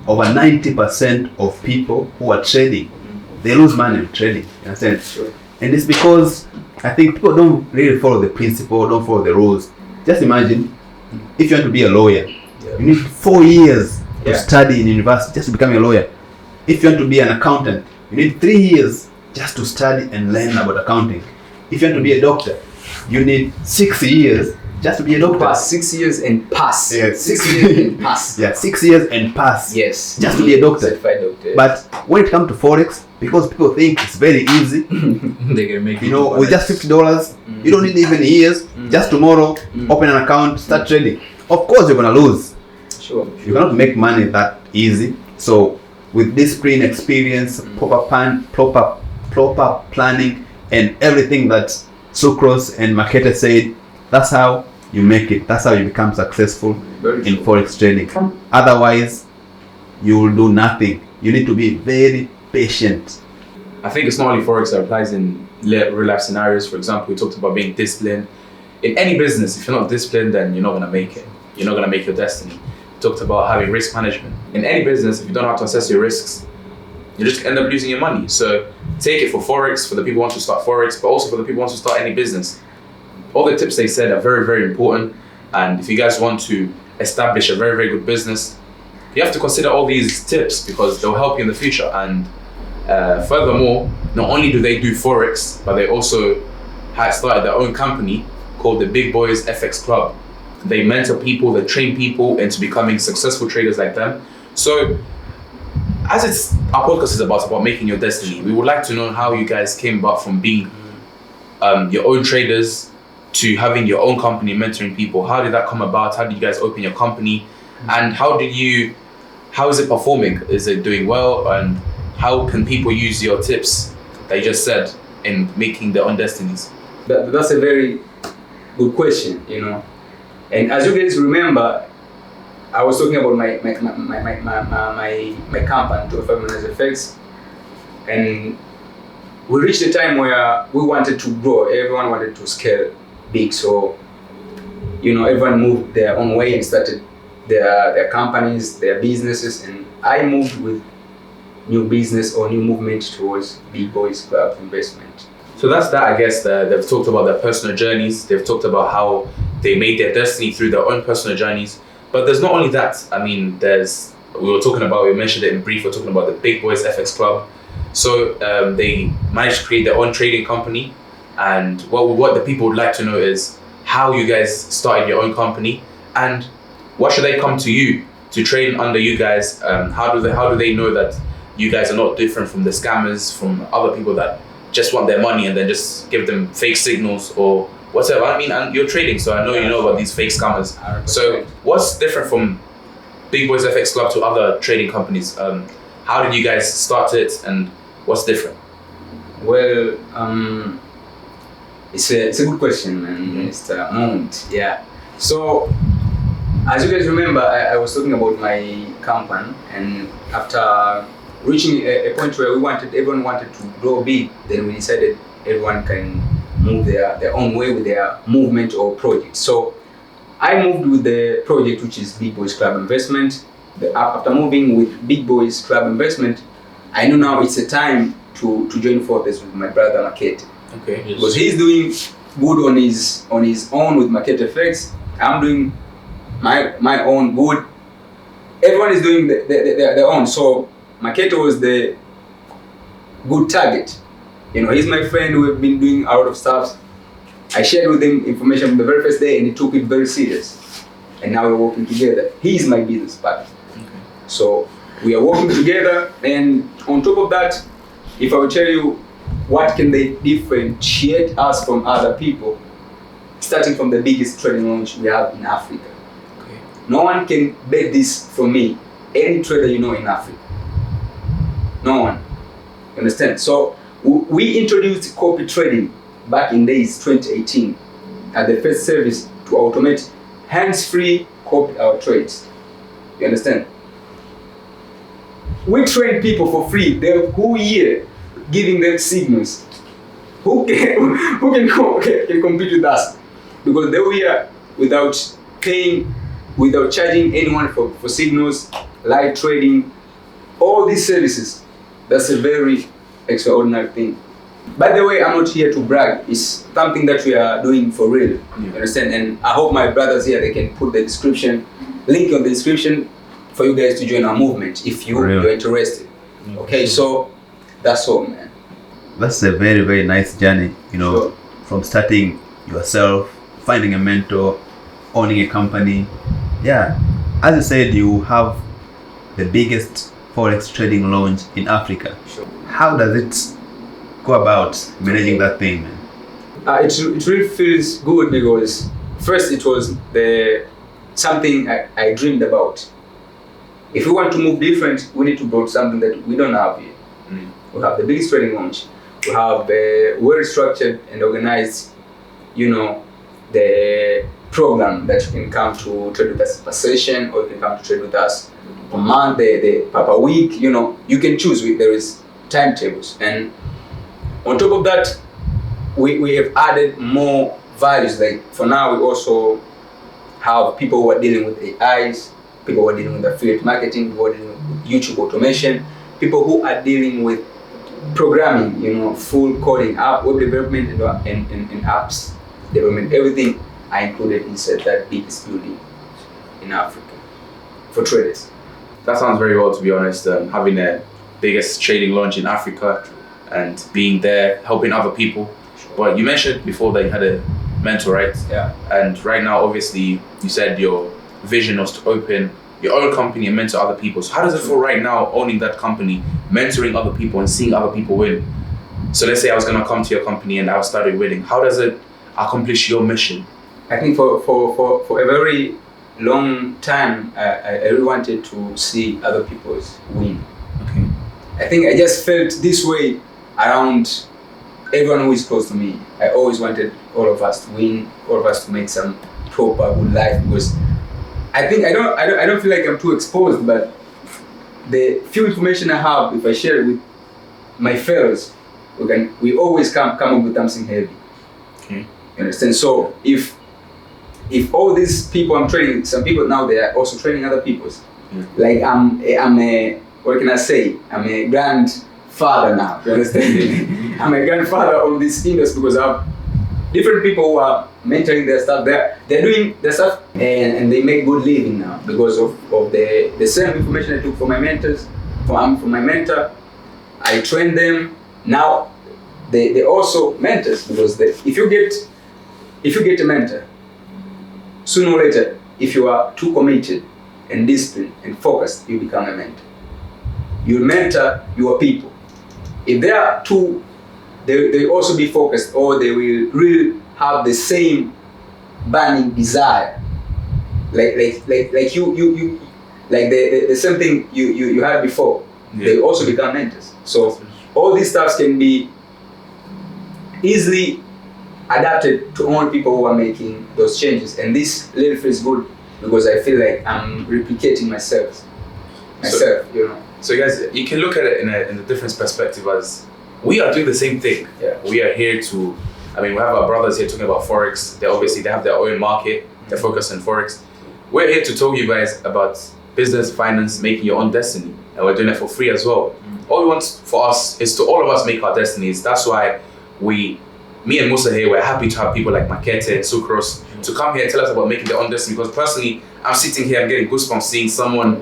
over 90% of people who are trading, they lose money in trading. You understand? Sure. And it's because I think people don't really follow the principle, don't follow the rules. Just imagine if you want to be a lawyer, you need 4 years to study in university just to become a lawyer. If you want to be an accountant, you need 3 years just to study and learn about accounting. If you want to be a doctor, you need 6 years just to be a doctor. Pass 6 years and pass. Yeah, 6 years and pass. Yeah, 6 years and pass. Yes. Just to be a doctor. Certified doctor. But when it comes to Forex, because people think it's very easy, They can make with just $50, you don't need even years. Just tomorrow, open an account, start trading. Of course, you're gonna lose. Sure. You cannot make money that easy. So, with discipline, experience, proper planning, and everything that Sucrose and Makete said, that's how you make it. That's how you become successful in Forex trading. Otherwise, you will do nothing. You need to be very patient. I think it's not only Forex that applies in real life scenarios. For example, we talked about being disciplined. In any business, if you're not disciplined, then you're not going to make it. You're not going to make your destiny. We talked about having risk management. In any business, if you don't know how to assess your risks, you just end up losing your money. So take it for Forex, for the people who want to start Forex, but also for the people who want to start any business. All the tips they said are very, very important. And if you guys want to establish a very, very good business, you have to consider all these tips because they'll help you in the future. And furthermore, not only do they do Forex, but they also had started their own company called the Big Boys FX Club. They mentor people, they train people into becoming successful traders like them. So, as our podcast is about making your destiny, we would like to know how you guys came about from being your own traders to having your own company, mentoring people. How did that come about? How did you guys open your company? And how is it performing? Is it doing well? And how can people use your tips that you just said in making their own destinies? That's a very good question, And as you guys remember, I was talking about my company, 25 Minutes Effects, and we reached a time where we wanted to grow. Everyone wanted to scale big, so everyone moved their own way and started their companies, their businesses, and I moved with new business or new movement towards Big Boys Club Investment. So that's that, I guess. They've talked about their personal journeys. They've talked about how they made their destiny through their own personal journeys. But there's not only that. I mean, we mentioned it in brief, we're talking about the Big Boys FX Club. So they managed to create their own trading company. And what the people would like to know is how you guys started your own company and what should they come to you to train under you guys? How do they know that you guys are not different from the scammers, from other people that just want their money and then just give them fake signals or whatever? I mean, and you're trading, so I know you know about these fake scammers. 100%. So what's different from Big Boys FX Club to other trading companies? How did you guys start it and what's different? Well, it's a good question, and it's a moment. Yeah. So, as you guys remember, I was talking about my company, and after reaching a point where everyone wanted to grow big, then we decided everyone can move their own way with their movement or project. So I moved with the project, which is Big Boys Club Investment. After moving with Big Boys Club Investment, I know now it's a time to join forces with my brother Makete. Okay. Yes. Because he's doing good on his own with Makete FX. I'm doing my own good. Everyone is doing their own. So Makete was the good target. He's my friend. We've been doing a lot of stuff. I shared with him information from the very first day and he took it very serious. And now we're working together. He's my business partner. Okay. So we are working together, and on top of that, if I would tell you what can they differentiate us from other people, starting from the biggest trading launch we have in Africa. Okay. No one can bet this from me. Any trader in Africa. No one. You understand? So we introduced copy trading back in days 2018 as the first service to automate hands-free copy our trades. You understand? We train people for free the whole year, giving them signals. Who can compete with us? because they were here without paying, without charging anyone for signals, live trading, all these services. That's a very extraordinary thing. By the way, I'm not here to brag. It's something that we are doing for real. You understand? And I hope my brothers here, they can put the link on the description for you guys to join our movement if you're interested. Okay, so that's all, man. That's a very, very nice journey, from starting yourself, finding a mentor, owning a company. Yeah, as you said, you have the biggest forex trading launch in Africa. Sure. How does it go about managing that thing, man? It really feels good because first it was something I dreamed about. If we want to move different, we need to build something that we don't have here. We have the biggest trading launch. We have a well-structured and organized, the program that you can come to trade with us per session, or you can come to trade with us per month, per week. You can choose. There is timetables, and on top of that, we have added more values. Like for now, we also have people who are dealing with AIs, people who are dealing with affiliate marketing, people who are dealing with YouTube automation, people who are dealing with programming, full coding, app, web development, and apps development. Everything I included inside that biggest building in Africa for traders. That sounds very well, to be honest. Having the biggest trading launch in Africa and being there, helping other people. But you mentioned before that you had a mentor, right? Yeah. And right now, obviously, you said your vision was to open your own company and mentor other people. So how does it feel right now owning that company, mentoring other people and seeing other people win? So let's say I was going to come to your company and I started winning. How does it accomplish your mission? I think for a very long time, I really wanted to see other people win. Okay. I think I just felt this way around everyone who is close to me. I always wanted all of us to win, all of us to make some proper good life, because I think I don't feel like I'm too exposed, but the few information I have, if I share it with my fellows, we always come up with something heavy. Okay. You understand? So if all these people I'm training, some people now they are also training other people. Like I'm a, what can I say? I'm a grandfather now. You understand? I'm a grandfather of this industry because I have different people who are mentoring their stuff. They're doing their stuff and they make good living now because of the same information I took from my mentors, from my mentor. I train them. Now they also mentors, because if you get a mentor, sooner or later, if you are too committed and disciplined and focused, you become a mentor. You mentor your people. If they are too, they also be focused, or they will really have the same burning desire, like you like the same thing you had before. Yeah. They also become mentors. So all these stuffs can be easily adapted to all people who are making those changes, and this really feels good because I feel like I'm replicating myself. So guys, you can look at it in a different perspective, as we are doing the same thing. Yeah. We are here to, we have our brothers here talking about Forex. They have their own market. They're focused on Forex. We're here to talk you guys about business, finance, making your own destiny. And we're doing it for free as well. All we want for us is to all of us make our destinies. That's why me and Musa here, we're happy to have people like Makete and Sucrose to come here and tell us about making their own destiny. Because personally, I'm sitting here, I'm getting goosebumps seeing someone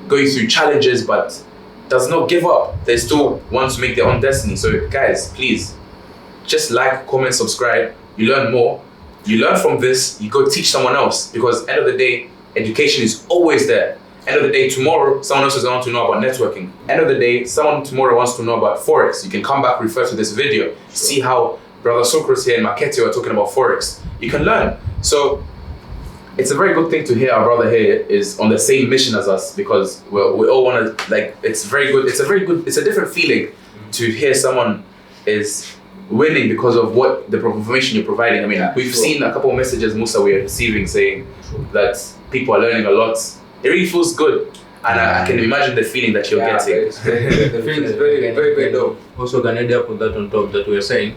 going through challenges but does not give up. They still want to make their own destiny. So guys, please, just like, comment, subscribe. You learn more. You learn from this, you go teach someone else. Because end of the day, education is always there. End of the day, tomorrow, someone else is going to know about networking. End of the day, someone tomorrow wants to know about Forex. You can come back, refer to this video, see how Brother Sucrose here and Makete are talking about Forex. You can learn. So it's a very good thing to hear our brother here is on the same mission as us, because we all want to, like, it's very good. It's a different feeling to hear someone is winning because of what the information you're providing. We've seen a couple of messages, Musa, we are receiving saying that people are learning a lot. It really feels good. And I can imagine the feeling that you're getting. The feeling is very, very, very low. Also, can add up with that on top that we are saying,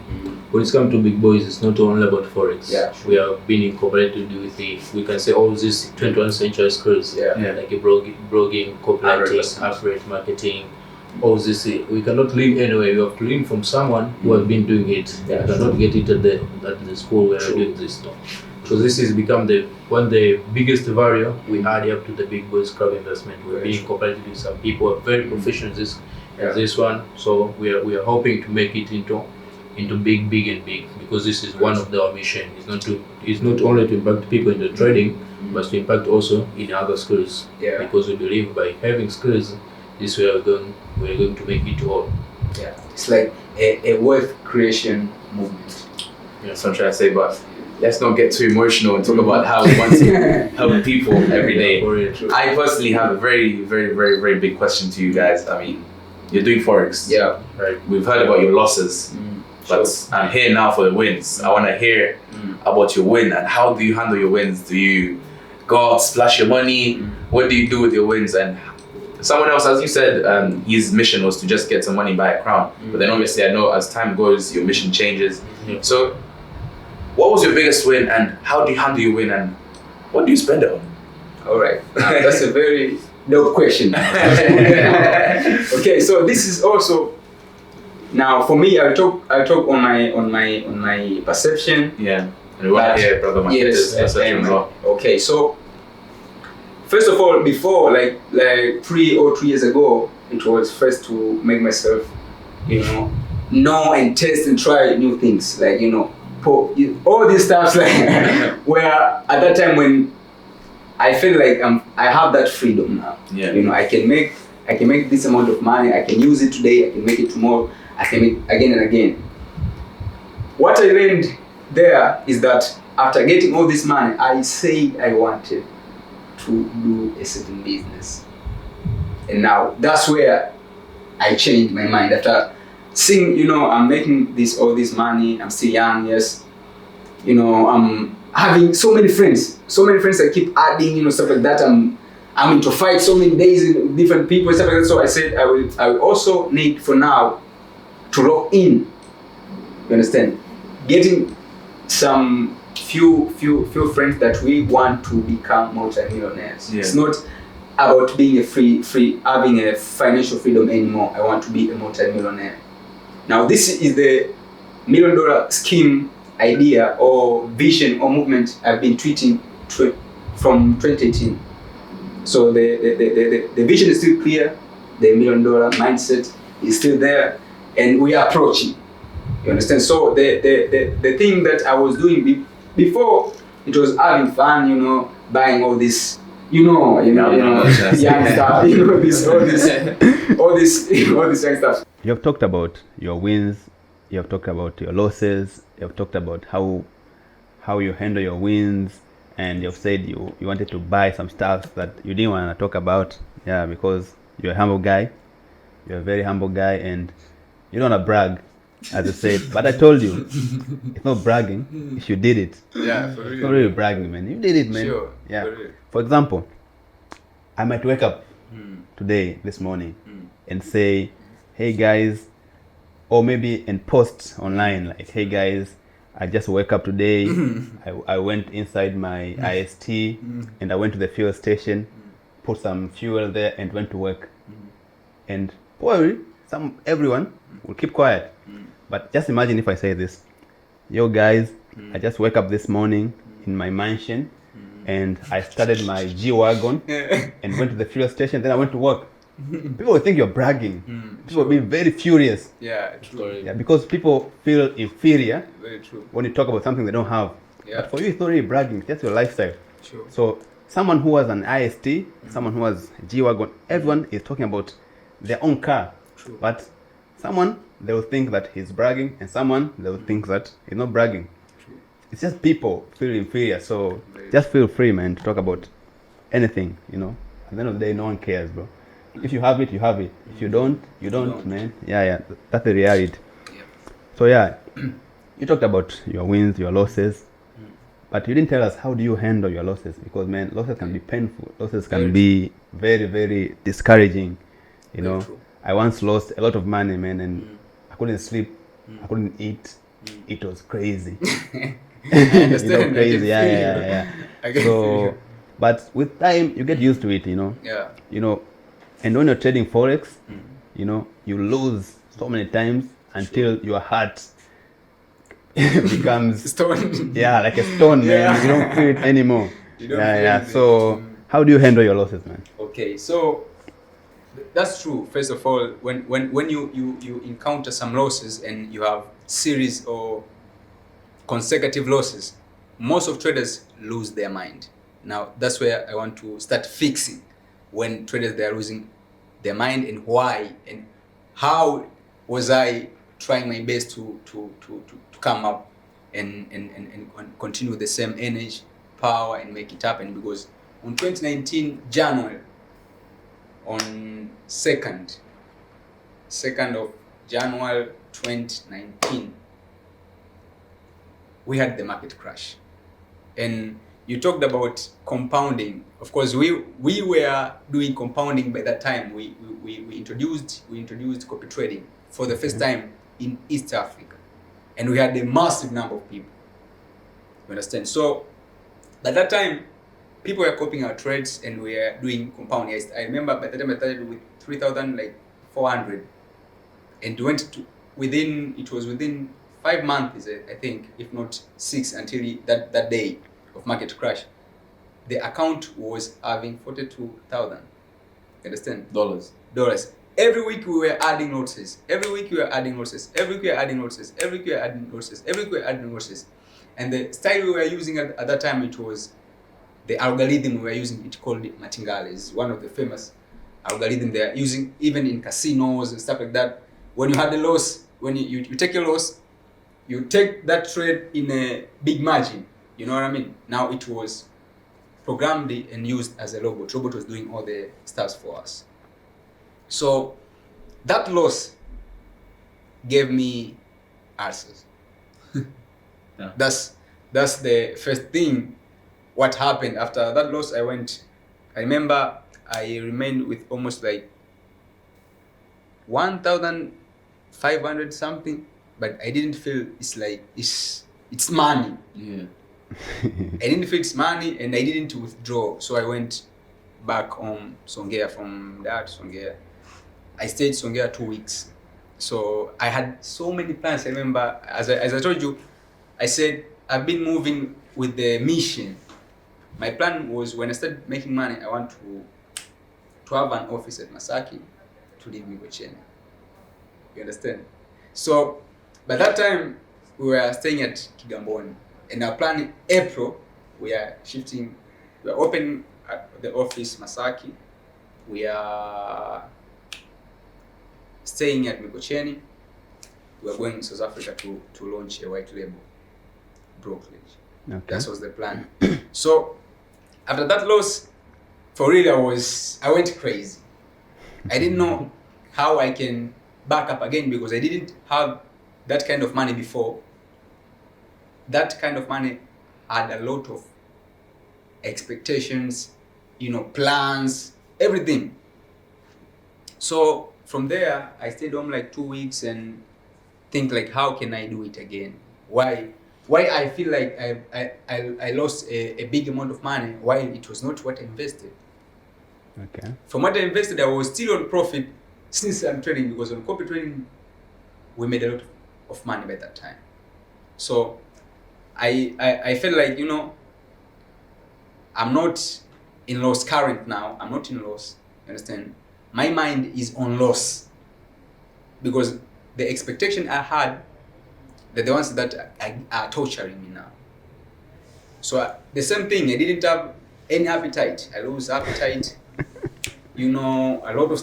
when it's come to big boys, it's not only about forex. Yeah, sure. We have been incorporated with the, we can say, all these 21st century skills, like a blogging, copywriting, 100%. affiliate marketing, all this. We cannot learn anyway. We have to learn from someone who has been doing it. Yeah, we cannot get it at the school where we're doing this stuff. So this has become one of the biggest value we add up to the big boys club investment. We're being incorporated with some people who are very professional in this one. So we are hoping to make it into big because this is one of our mission. It's not only to impact people in the trading, but to impact also in other skills. Yeah. Because we believe by having skills, this way we're going to make it all. Yeah. It's like a wealth creation movement. Yeah. That's what I'm trying to say, but let's not get too emotional and talk about how we want to help people every day. I personally have a very, very, very, very big question to you guys. I mean, you're doing forex. Yeah. Right. We've heard about your losses, but I'm here now for the wins. I want to hear about your win and how do you handle your wins? Do you go out, splash your money? What do you do with your wins? And someone else, as you said, his mission was to just get some money, buy a crown. But then obviously I know as time goes, your mission changes. So what was your biggest win and how do you handle your win and what do you spend it on? All right, that's a very dope question. Okay, so this is also, now for me, I'll talk on my perception. Yeah, and right here, brother. Yes, okay, so first of all, before like 3 or 2 years ago, it was first to make myself, know and test and try new things, like all these stuff, like where at that time when I feel like I have that freedom now. Yeah. I can make this amount of money. I can use it today. I can make it tomorrow. I can make again and again. What I learned there is that after getting all this money, I said I wanted to do a certain business, and now that's where I changed my mind after seeing, I'm making all this money. I'm still young, yes. I'm having so many friends that keep adding, stuff like that. I'm into fight so many days with different people, stuff like that. So I said I will also need for now to lock in. You understand? Getting some few friends that we want to become multi-millionaires. Yeah. It's not about being having a financial freedom anymore. I want to be a multi-millionaire. Now this is the $1 million scheme idea or vision or movement I've been tweeting from 2018. So the vision is still clear, the $1 million mindset is still there, and we are approaching. You understand? So the thing that I was doing before, it was having fun, buying all this, young stuff, all this young stuff. You have talked about your wins, you have talked about your losses, you have talked about how you handle your wins, and you have said you wanted to buy some stuff that you didn't want to talk about, because you're a humble guy, you're a very humble guy, and you don't want to brag, as I said. But I told you, it's not bragging if you did it. Yeah, for real. It's not really bragging, man. You did it, man. Sure. Yeah. For real. For example, I might wake up this morning, and say, hey guys, or maybe and post online like, hey guys, I just woke up today. I went inside my IST and I went to the fuel station, put some fuel there and went to work. And probably everyone will keep quiet. But just imagine if I say this, yo guys, I just woke up this morning in my mansion and I started my G-Wagon and went to the fuel station, then I went to work. People will think you're bragging. People will be very furious. Yeah, true. Yeah, because people feel inferior Very true. when you talk about something they don't have. Yeah. But for you, it's not really bragging. It's just your lifestyle. Sure. So someone who has an IST, someone who has G-Wagon, everyone is talking about their own car. True. But someone, they will think that he's bragging, and someone, they will think that he's not bragging. True. It's just people feel inferior. So Very just feel free, man, to talk about anything, At the end of the day, no one cares, bro. If you have it, you have it. If you don't, you don't, man. Yeah. That's the reality. Yeah. So you talked about your wins, your losses, but you didn't tell us how do you handle your losses, because, man, losses can be painful. Losses can be very, very discouraging. Very true. I once lost a lot of money, man, and I couldn't sleep. I couldn't eat. it was crazy. I understand. Crazy. I can Yeah, feel you. yeah. I can feel you. But with time, you get used to it. Yeah. And when you're trading forex, you lose so many times until your heart becomes Stone. like a stone, man. Yeah. You don't feel it anymore. You don't feel anything. So how do you handle your losses, man? Okay, so that's true. First of all, when you encounter some losses and you have series or consecutive losses, most of traders lose their mind. Now that's where I want to start fixing when traders they are losing their mind, and why, and how was I trying my best to come up and continue the same energy, power, and make it happen. Because on 2019 January, on 2nd of January 2019, we had the market crash. And you talked about compounding. Of course, we were doing compounding by that time. We introduced copy trading for the first time in East Africa, and we had a massive number of people. You understand? So by that time, people were copying our trades, and we were doing compounding. I remember by the time I started with 3,400, and went to within 5 months, I think, if not 6, until that day of market crash, the account was having 42,000. Understand? Dollars. Every week we were adding losses. Every week we were adding losses. And the style we were using at that time, it was the algorithm we were using. It called Martingale. It's one of the famous algorithm they are using even in casinos and stuff like that. When you had a loss, when you take a loss, you take that trade in a big margin. You know what I mean? Now it was programmed and used as a robot. Robot was doing all the stuff for us. So that loss gave me ulcers. Yeah. That's the first thing. What happened after that loss? I remember I remained with almost like 1,500 something, but I didn't feel it's money. Yeah. I didn't feel it's money, and I didn't withdraw. So I went back home, Songea, from that Songea. I stayed Songea 2 weeks. So I had so many plans. I remember, as I told you, I said I've been moving with the mission. My plan was, when I started making money, I want to have an office at Masaki, to leave Mikocheni. You understand? So by that time, we were staying at Kigamboni, and our plan in April, we are opening the office Masaki. We are staying at Mikocheni. We are going to South Africa to launch a white label brokerage. Okay. That was the plan. So after that loss, for real, I went crazy. I didn't know how I can back up again, because I didn't have that kind of money before. That kind of money had a lot of expectations, plans, everything. So from there, I stayed home like 2 weeks and think like, how can I do it again? Why I feel like I lost a big amount of money while it was not what I invested. Okay. From what I invested, I was still on profit since I'm trading, because on copy trading, we made a lot of money by that time. So I felt like, I'm not in loss current now. I'm not in loss. You understand? My mind is on loss, because the expectation I had, they're the ones that are torturing me now. So the same thing, I didn't have any appetite. I lose appetite. A lot of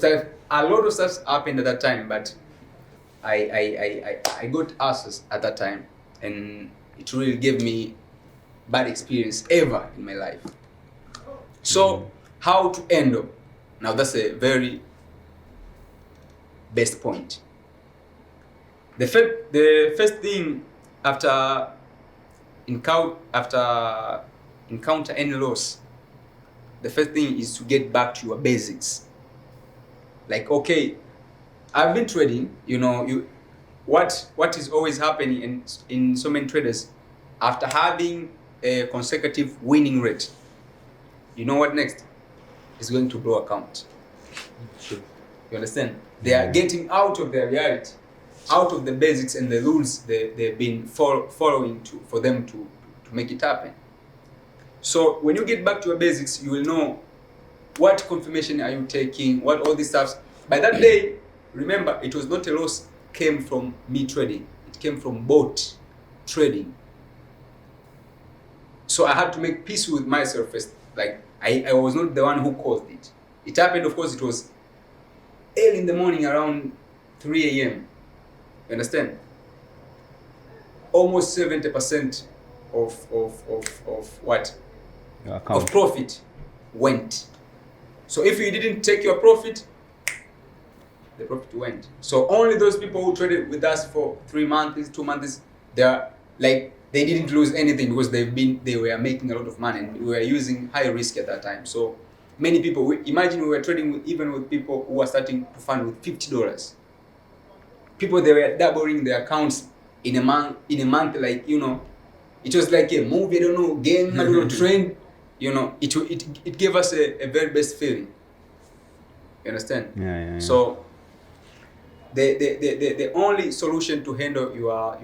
stuff happened at that time, but I got ulcers at that time, and it really gave me bad experience ever in my life. So how to end up? Now that's a very best point. The first thing after encounter any loss, the first thing is to get back to your basics. Like, okay, I've been trading, what is always happening in so many traders, after having a consecutive winning rate, you know what next? Is going to blow account. Sure. You understand? They are getting out of their reality, out of the basics and the rules they've been following for them to make it happen. So when you get back to your basics, you will know what confirmation are you taking, what all these stuff. By that day, remember, it was not a loss came from me trading. It came from bot trading. So I had to make peace with myself first. Like, I was not the one who caused it. It happened, of course, it was early in the morning, around 3 a.m. You understand? Almost 70% of what? Of profit went. So if you didn't take your profit, the profit went. So only those people who traded with us for 3 months, 2 months, they didn't lose anything because they were making a lot of money, and we were using high risk at that time. So many people, imagine we were trading even with people who were starting to fund with $50. People, they were doubling their accounts in a month, like, you know, it was like a movie, I don't know, game, I don't know, trend, you know, it gave us a very best feeling. You understand? Yeah. So the only solution to handle your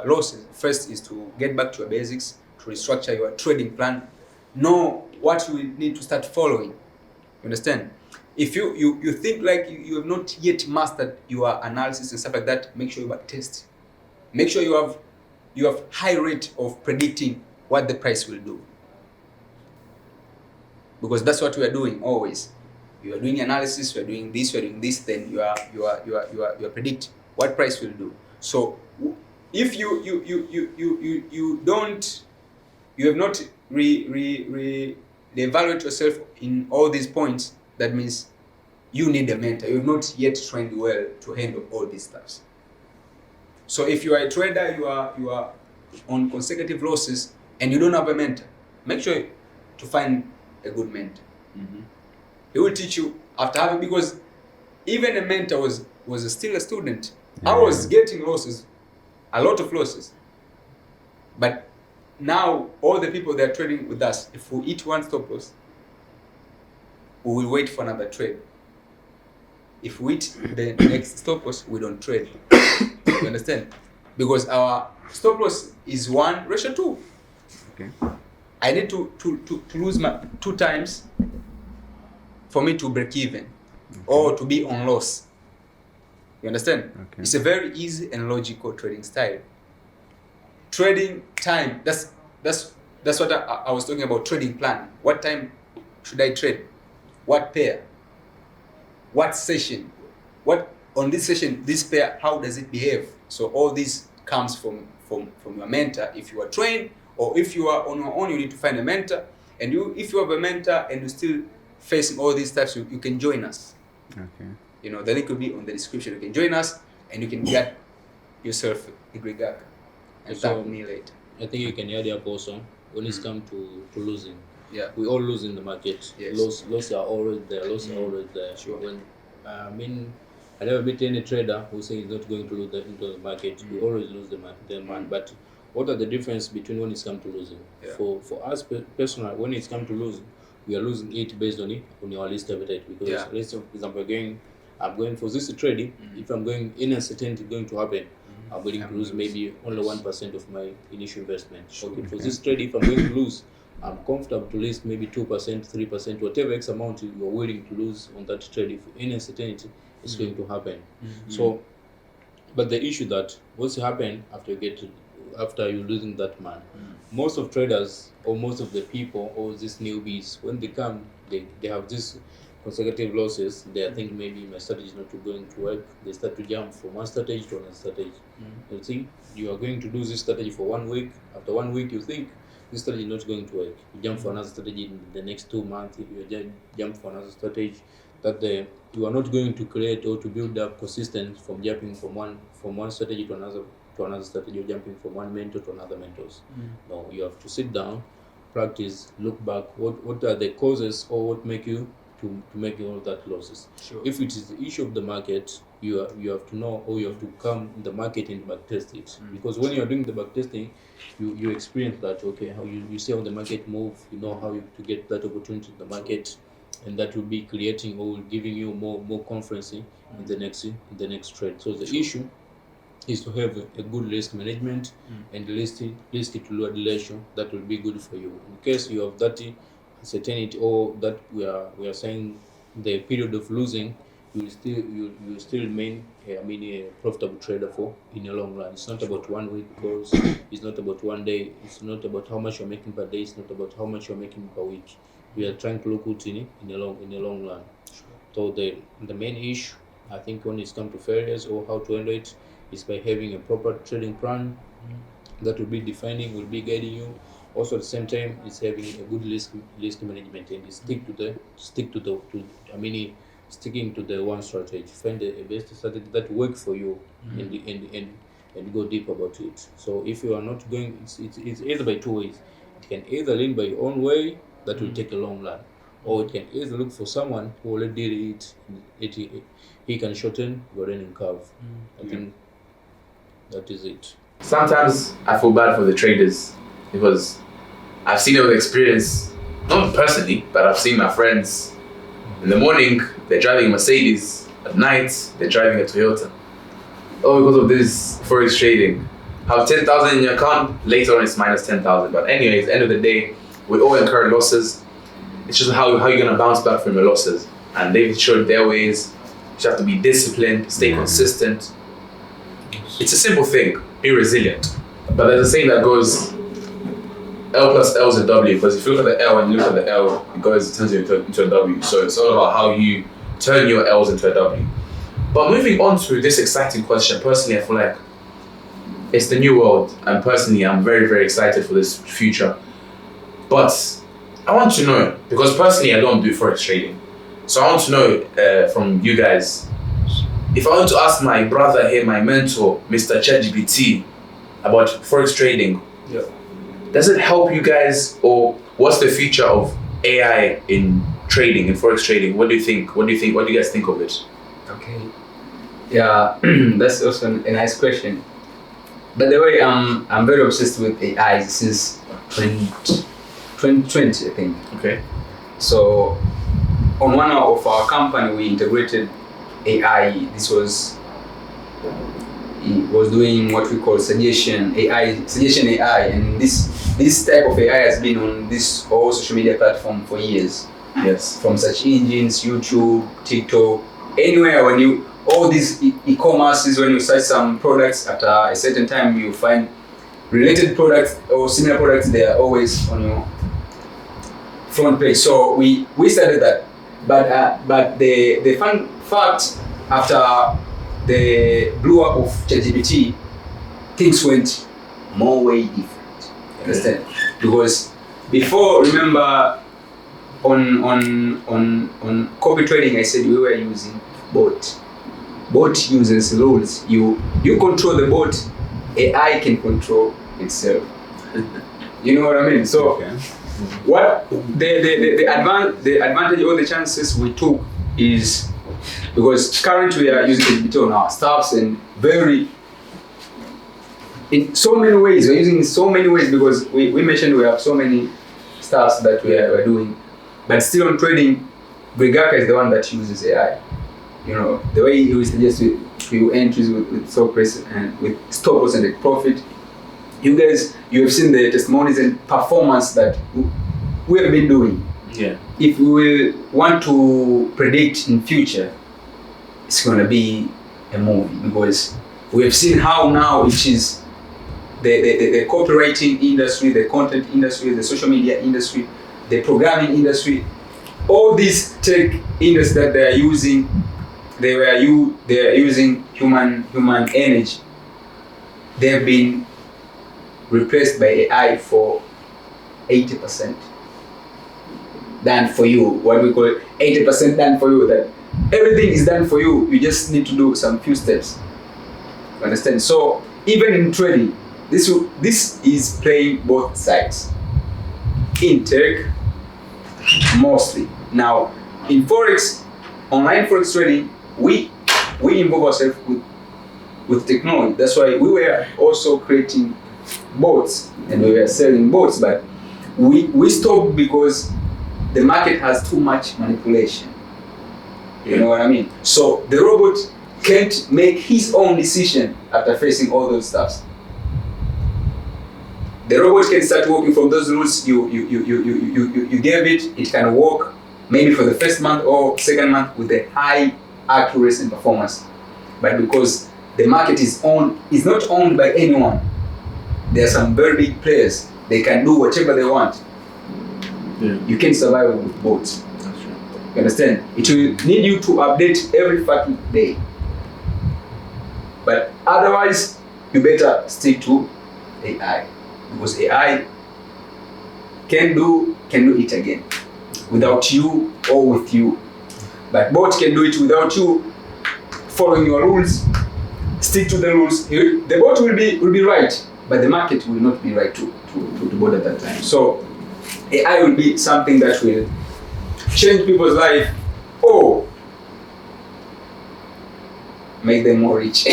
losses first is to get back to your basics, to restructure your trading plan, know what you need to start following. You understand? If you think like you have not yet mastered your analysis and stuff like that, make sure you back test. Make sure you have high rate of predicting what the price will do, because that's what we are doing always. You are doing analysis, you are doing this, then you are predict what price will do. So if you have not evaluate yourself in all these points, that means you need a mentor. You have not yet trained well to handle all these stuffs. So if you are a trader, you are on consecutive losses and you don't have a mentor, make sure to find a good mentor. Mm-hmm. He will teach you after having, because even a mentor was still a student. Yeah. I was getting losses, a lot of losses. But now all the people that are trading with us, if we hit one stop loss, we will wait for another trade. If we hit the next stop loss, we don't trade. You understand? Because our stop loss is 1:2. Okay. I need to lose my 2 times for me to break even, or to be on loss. You understand? Okay. It's a very easy and logical trading style. Trading time, that's what I was talking about, trading plan. What time should I trade? What pair? What session? What on this session, this pair, how does it behave? So all this comes from your mentor. If you are trained, or if you are on your own, you need to find a mentor. And if you have a mentor and you're still facing all these types, you can join us. Okay. You know, the link will be on the description. You can join us and you can get yourself a great gag and So- thank me later. I think you can add up also when it's come to losing. Yeah. We all lose in the market. Yes. Loss are always there. Loss are always there. Sure. When I never met any trader who says he's not going to lose into the market. We always lose the money. But what are the difference between when it's come to losing? Yeah. For us personally, when it's come to losing, we are losing it based on our risk appetite. Because Yeah. let's say, for example, I'm going for this trading. If I'm going in uncertainty going to happen, I'm willing to lose maybe only 1% of my initial investment. Okay, for this trade, if I'm going to lose, I'm comfortable to list maybe 2%, 3%, whatever X amount you're willing to lose on that trade. If in uncertainty is going to happen. So, but the issue that what's happen after you're losing that man, most of traders or most of the people or these newbies, when they come, they have this consecutive losses. They think maybe my strategy is not going to work. They start to jump from one strategy to another strategy. You think you are going to do this strategy for 1 week. After 1 week, you think this strategy is not going to work. You jump for another strategy in the next 2 months. You jump for another strategy that you are not going to create or to build up consistent from jumping from one strategy to another strategy. You're jumping from one mentor to another mentors. No, you have to sit down, practice, look back. What are the causes or what make you to make all that losses. Sure. If it is the issue of the market, you have to know, or you have to come in the market and back test it. Because when you are doing the back testing, you experience that, okay, how you see how the market move, you know how to get that opportunity in the market, and that will be creating or giving you more confidence in the next trade. So the issue is to have a good risk management and list it to lower ratio that will be good for you. In case you have that uncertainty, or that we are saying the period of losing, you will still remain a profitable trader for in the long run. It's not about 1 week course, it's not about 1 day, it's not about how much you're making per day, it's not about how much you're making per week. We are trying to look at it in the long run. So the main issue, I think, when it's come to failures or how to handle it, is by having a proper trading plan that will be defining, will be guiding you. Also at the same time, it's having a good risk management, and sticking to the one strategy. Find the best strategy that works for you, and go deep about it. So if you are not going, it's either by two ways. It can either lean by your own way, that will take a long run, or it can either look for someone who already did it. He can shorten your learning curve. I think that is it. Sometimes I feel bad for the traders because I've seen it with experience, not personally, but I've seen my friends. In the morning, they're driving a Mercedes. At night, they're driving a Toyota. All because of this forex trading. Have 10,000 in your account, later on it's minus 10,000. But anyways, at the end of the day, we all incur losses. It's just how you're going to bounce back from your losses. And they've showed their ways. You just have to be disciplined, stay consistent. It's a simple thing, be resilient. But there's a saying that goes, L plus L is a W, because if you look at the L and you look at the L, it turns you into a W. So it's all about how you turn your L's into a W. But moving on to this exciting question, personally I feel like it's the new world, and personally I'm very, very excited for this future. But I want to know, because personally I don't do forex trading, so I want to know from you guys, if I want to ask my brother here, my mentor, Mr. ChatGPT, about forex trading, does it help you guys, or what's the future of AI in trading, in forex trading? What do you think? What do you guys think of it? Okay. Yeah, that's also a nice question. By the way, I'm very obsessed with AI since 2020, I think. Okay. So on one of our company, we integrated AI. It was doing what we call suggestion AI, and this type of AI has been on this all social media platform for years. Yes. From search engines, YouTube, TikTok, anywhere when you all these e-commerces, when you search some products at a certain time, you find related products or similar products. They are always on your front page. So we started that, but the fun fact, after the blew up of ChatGPT, things went more way different. You understand? Because before, remember, on copy trading, I said we were using bot. Bot uses rules. You control the bot, AI can control itself. You know what I mean? So what the advantage or the chances we took is, because currently we are using ChatGPT on our staffs, and in so many ways, we're using it in so many ways, because we mentioned we have so many staffs that we are doing, but still on trading, Brigaka is the one that uses AI. You know, the way he suggests you entries with stop price and with stop loss and the profit. You guys, you have seen the testimonies and performance that we have been doing. Yeah. If we want to predict in future, it's going to be a movie, because we have seen how now it is the copywriting industry, the content industry, the social media industry, the programming industry, all these tech industries that they are using, they are using human energy. They have been replaced by AI for 80%. Done for you. What we call it, 80% done for you. That everything is done for you. You just need to do some few steps. You understand? So even in trading, this is playing both sides. In tech, mostly. Now, in Forex, online Forex trading, we involve ourselves with technology. That's why we were also creating bots and we were selling bots, but we stopped because the market has too much manipulation. You know what I mean? So the robot can't make his own decision after facing all those stuff. The robot can start working from those rules you gave it. It can work maybe for the first month or second month with a high accuracy and performance. But because the market is not owned by anyone, there are some very big players. They can do whatever they want. You can survive with bots. That's true. You understand? It will need you to update every fucking day. But otherwise, you better stick to AI. Because AI can do it again. Without you or with you. But bot can do it without you following your rules. Stick to the rules. The bot will be right, but the market will not be right to bot at that time. So AI will be something that will change people's life or make them more rich.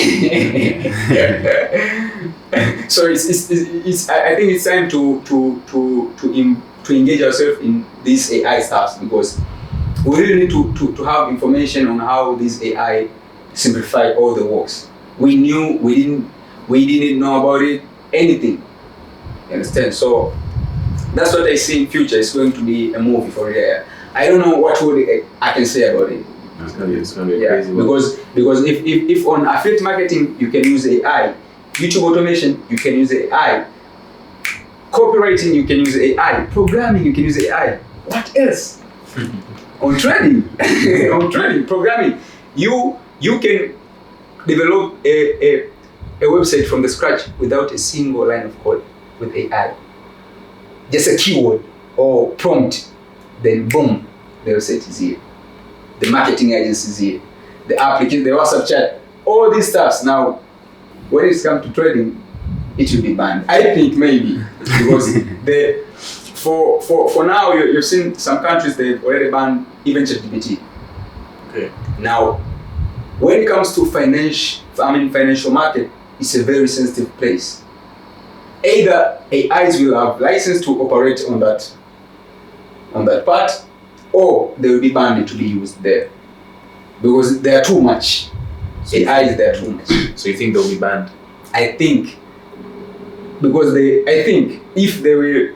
So I think it's time to engage ourselves in these AI stuff, because we really need to have information on how this AI simplify all the works. We didn't know about it, anything. You understand? So that's what I see in future. It's going to be a movie for AI. I don't know what I can say about it. It's gonna be crazy. Because if on affiliate marketing you can use AI, YouTube automation you can use AI, copywriting you can use AI, programming you can use AI. What else? On trading, programming, you can develop a website from the scratch without a single line of code with AI. Just a keyword or prompt, then boom, the website is here. The marketing agency is here. The application, the WhatsApp chat, all these stuffs. Now, when it comes to trading, it will be banned. I think maybe because for now you've seen some countries they've already banned even ChatGPT. Okay. Now, when it comes to financial market, it's a very sensitive place. Either AIs will have license to operate on that part, or they will be banned to be used there because they are too much. So AIs, they are too much. So you think they'll be banned? I think because if they will,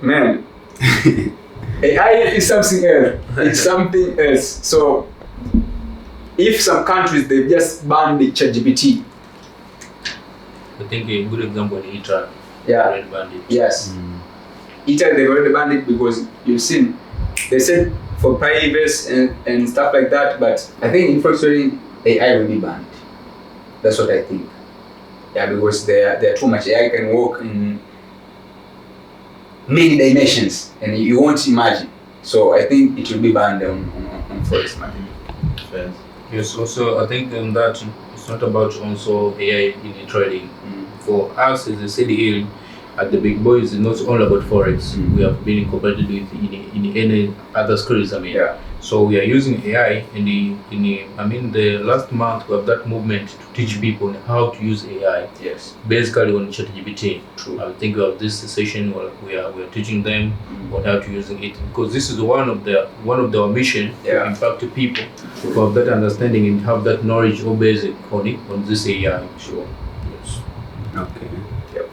man, AI is something else. It's something else. So if some countries they just banned the ChatGPT. I think a good example is Italy. Yeah. Already banned it. Yes. Italy they've already banned it because you've seen they said for privacy and stuff like that, but I think in Forex trading AI will be banned. That's what I think. Yeah, because they're too much. AI can work in many dimensions and you won't imagine. So I think it will be banned on Forex market. Yes, also I think that it's not about also AI in the trading. For us as a CDL at the big boys, it's not all about Forex. We have been incorporated with in any other skills. So we are using AI in the last month we have that movement to teach people how to use AI. Yes. Basically on ChatGPT. True. I think we have this session where we are teaching them on how to using it, because this is one of our mission to impact people who have that understanding and have that knowledge or basic on this AI. Sure. Yes. Okay. Yep.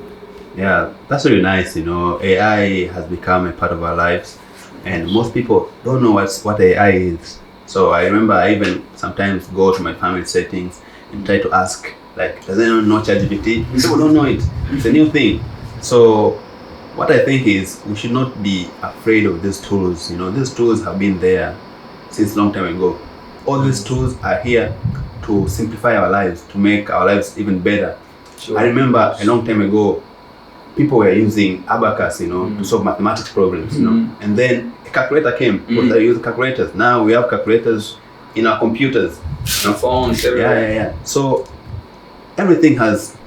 Yeah, that's really nice. AI has become a part of our lives, and most people don't know what AI is. So I remember I even sometimes go to my family settings and try to ask, like, does anyone know ChatGPT? People don't know it. It's a new thing. So what I think is we should not be afraid of these tools. These tools have been there since long time ago. All these tools are here to simplify our lives, to make our lives even better. Sure. I remember a long time ago, people were using abacus, to solve mathematics problems, and then a calculator came. People are using calculators. Now we have calculators in our computers, On phones, everywhere. Yeah. So everything has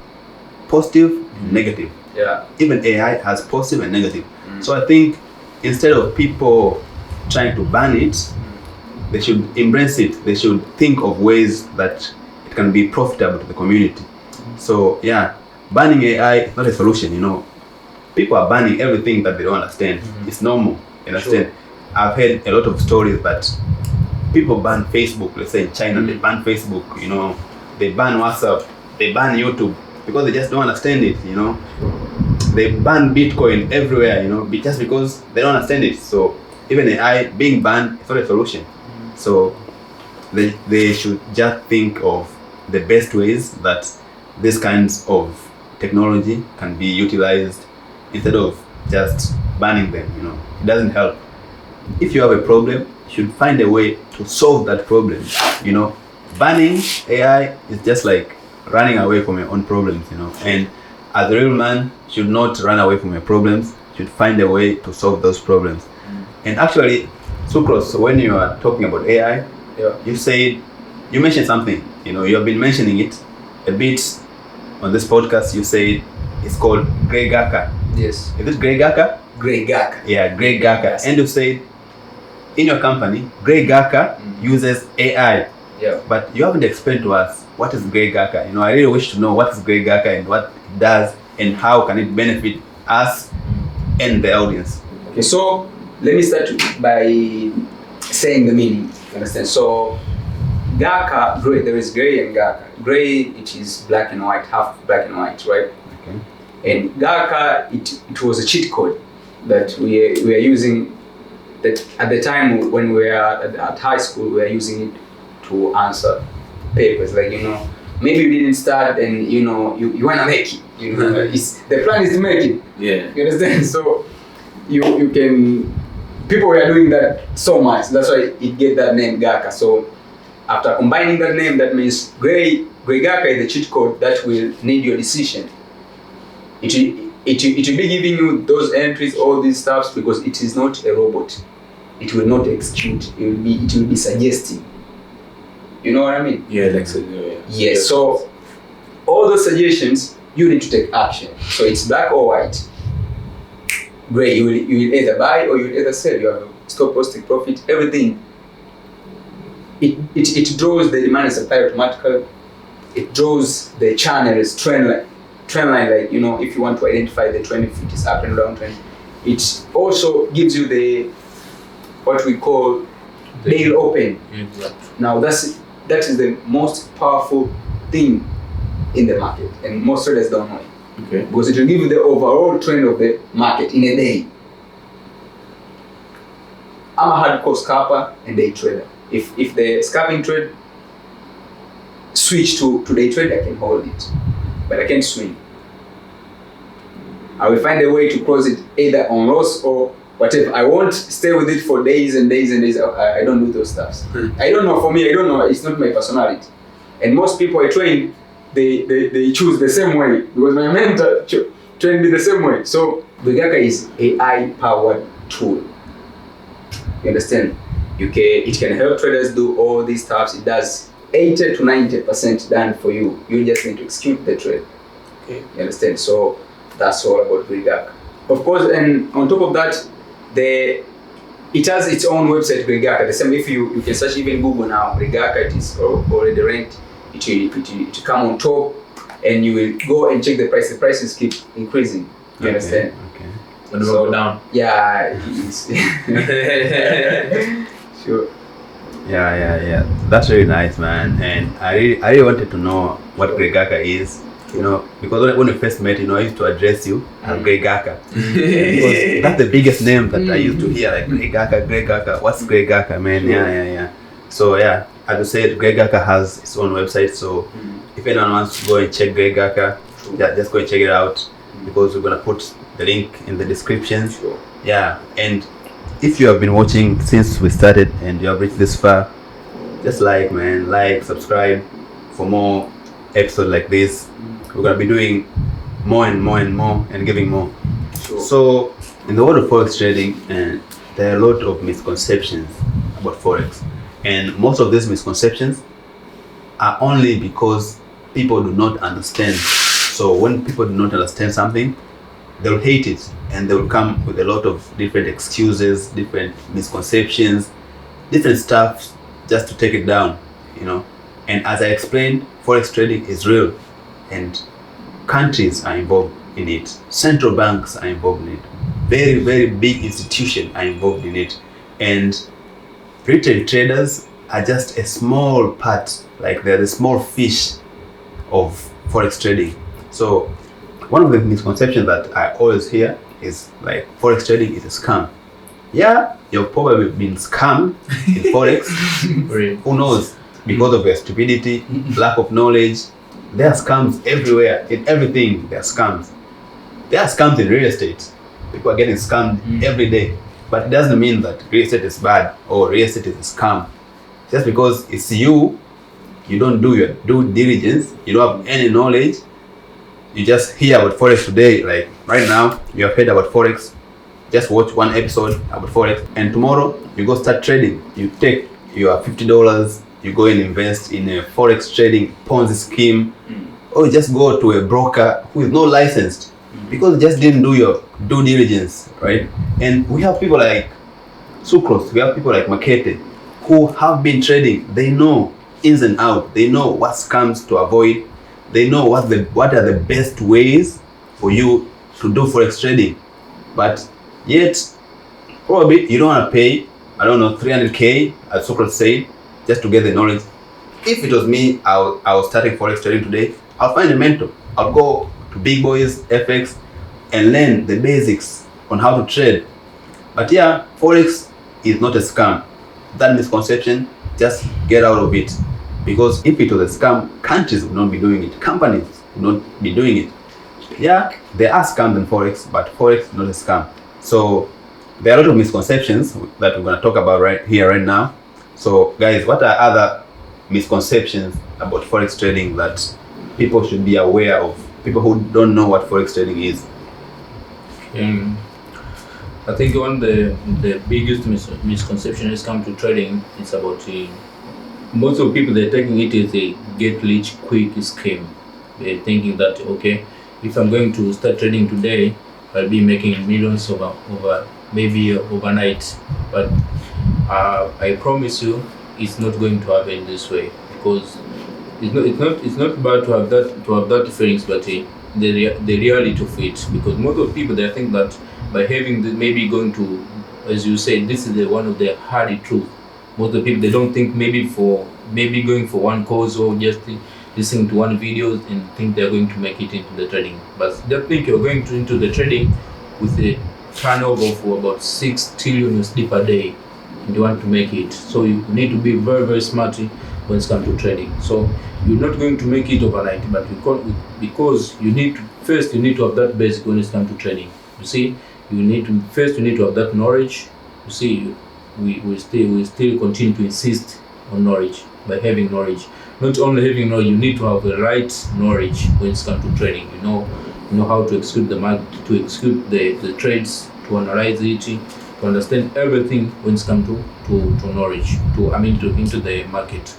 positive and negative. Yeah. Even AI has positive and negative. So I think instead of people trying to ban it, they should embrace it. They should think of ways that it can be profitable to the community. So yeah, banning AI is not a solution, you know. People are banning everything that they don't understand. It's normal, you understand? Sure. I've heard a lot of stories that people ban Facebook, let's say in China, they ban Facebook, you know, they ban WhatsApp, they ban YouTube because they just don't understand it, you know. They ban Bitcoin everywhere, you know, just because they don't understand it. So even AI being banned is not a solution. So they should just think of the best ways that these kinds of technology can be utilized instead of just banning them, you know. It doesn't help. If you have a problem, you should find a way to solve that problem, you know. Banning AI is just like running away from your own problems, you know. And as a real man, should not run away from your problems, should find a way to solve those problems. And actually, Sucros, when you are talking about AI, you mentioned something, you know, you have been mentioning it a bit on this podcast. You said it's called Grey Gaka. Yes. Is it Grey Gaka? Grey Gaka. Yeah, Grey Gaka. Yes. And you said in your company, Grey Gaka uses AI. Yeah. But you haven't explained to us what is Grey Gaka. You know, I really wish to know what is Grey Gaka and what it does and how can it benefit us and the audience. Okay, so let me start by saying the meaning. You understand? So Gaka, gray, there is gray and Gaka. Gray, it is black and white, half black and white, right? Okay. And Gaka, it was a cheat code that we are using. That at the time when we were at high school, we were using it to answer papers. Like, you know, maybe you didn't start and, you know, you want to make it. You know, the plan is to make it. Yeah. You understand? So you can, people were doing that so much. That's why it get that name Gaka. So after combining that name, that means Grey Gaka is the cheat code that will need your decision. It will be giving you those entries, all these stuffs, because it is not a robot. It will not execute. It will be suggesting. You know what I mean? Yeah, like so. Yeah. Yes. So all those suggestions, you need to take action. So it's black or white. Gray, you will either buy or you will either sell. You have stop loss, take profit, everything. It draws the demand and supply automatically. It draws the channels, trend line, like, you know, if you want to identify the trend, if it is up and down trend. It also gives you the what we call daily open. Exactly. Now that is the most powerful thing in the market, and most traders don't know it. Okay. Because it will give you the overall trend of the market in a day. I'm a hardcore scalper and day trader. If the scalping trade switch to day trade, I can hold it, but I can't swing. I will find a way to close it either on loss or whatever. I won't stay with it for days and days and days. I don't do those stuffs. I don't know. For me, I don't know. It's not my personality. And most people I train, they choose the same way because my mentor trained me the same way. So Gaka is AI powered tool. You understand? It can help traders do all these stuffs. It does 80 to 90% done for you. You just need to execute the trade. Okay. You understand? So that's all about Gaka. Of course, and on top of that, it has its own website, Gaka. The same, if you can search even Google now, Gaka, it is already ranked. It will come on top, and you will go and check the price. The prices keep increasing. You understand? Okay. When we go down. Yeah. Sure. Yeah. That's really nice, man. And I really wanted to know what Grey Gaka is. You know, because when we first met, you know, I used to address you as Grey Gaka. Because that's the biggest name that I used to hear, like Grey Gaka. What's Grey Gaka, man? Yeah. So yeah, as I said, Grey Gaka has its own website. So if anyone wants to go and check Grey Gaka, just go and check it out, because we're gonna put the link in the description. Sure. Yeah, and if you have been watching since we started and you have reached this far, just subscribe for more episodes like this. We're gonna be doing more and more and giving more. Sure. So in the world of forex trading, there are a lot of misconceptions about forex, and most of these misconceptions are only because people do not understand. So when people do not understand something, they'll hate it, and they'll come with a lot of different excuses, different misconceptions, different stuff just to take it down, you know. And as I explained, forex trading is real, and countries are involved in it. Central banks are involved in it. Very, very big institutions are involved in it. And retail traders are just a small part, like they're the small fish of forex trading. So one of the misconceptions that I always hear is like forex trading is a scam. Yeah, you've probably been scammed in forex. Who knows? Because of your stupidity, lack of knowledge. There are scams everywhere. In everything, there are scams. There are scams in real estate. People are getting scammed every day. But it doesn't mean that real estate is bad or real estate is a scam. Just because it's you don't do your due diligence, you don't have any knowledge, you just hear about forex today. Like right now, you have heard about forex. Just watch one episode about forex, and tomorrow you go start trading. You take your $50, you go and invest in a forex trading Ponzi scheme, or you just go to a broker who is not licensed because you just didn't do your due diligence, right? And we have people like Sucrose, we have people like Makete who have been trading. They know ins and outs. They know what scams to avoid. They know what are the best ways for you to do forex trading. But yet, probably you don't want to pay, I don't know, 300K, as Socrates said, just to get the knowledge. If it was me, I was starting forex trading today, I'll find a mentor. I'll go to Big Boys, FX, and learn the basics on how to trade. But yeah, forex is not a scam. That misconception, just get out of it. Because if it was a scam, countries would not be doing it. Companies would not be doing it. Yeah, there are scams in forex, but forex is not a scam. So there are a lot of misconceptions that we're going to talk about right here, right now. So guys, what are other misconceptions about forex trading that people should be aware of? People who don't know what forex trading is. I think one of the biggest misconception is come to trading is about most of the people, they're taking it as a get rich quick scheme. They're thinking that, okay, if I'm going to start trading today, I'll be making millions over maybe overnight. But I promise you, it's not going to happen this way, because it's not bad to have that feelings, but the reality of it. Because most of the people, they think that by having maybe going to, as you said, this is one of the hard truth. Most of the people, they don't think maybe going for one course or just listening to one video and think they're going to make it into the trading. But they think you're going into the trading with a turnover of about 6 trillion USD per day, and you want to make it. So you need to be very, very smart when it comes to trading. So you're not going to make it overnight, but because you need to have that basic when it comes to trading. You see, you need to have that knowledge. You see, we still continue to insist on knowledge. By having knowledge, not only having knowledge, you need to have the right knowledge when it comes to trading. You know how to execute the market, to execute the trades, to analyze it, to understand everything when it comes to knowledge, into the market.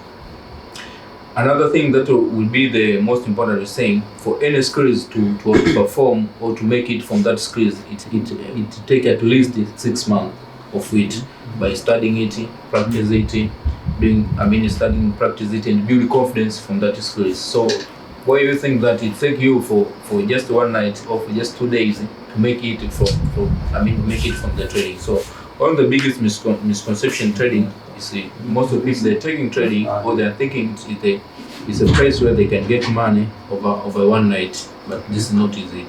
Another thing that will be the most important is saying, for any skills to perform or to make it from that skills, it take at least 6 months of it, by studying it, practice it, studying, practice it, and build confidence from that skills. So why you think that it take you for just one night or for just 2 days to make it from the trading? So one of the biggest misconception trading is most of the people, they're taking trading, or they're thinking it's a place where they can get money over one night, but this is not easy.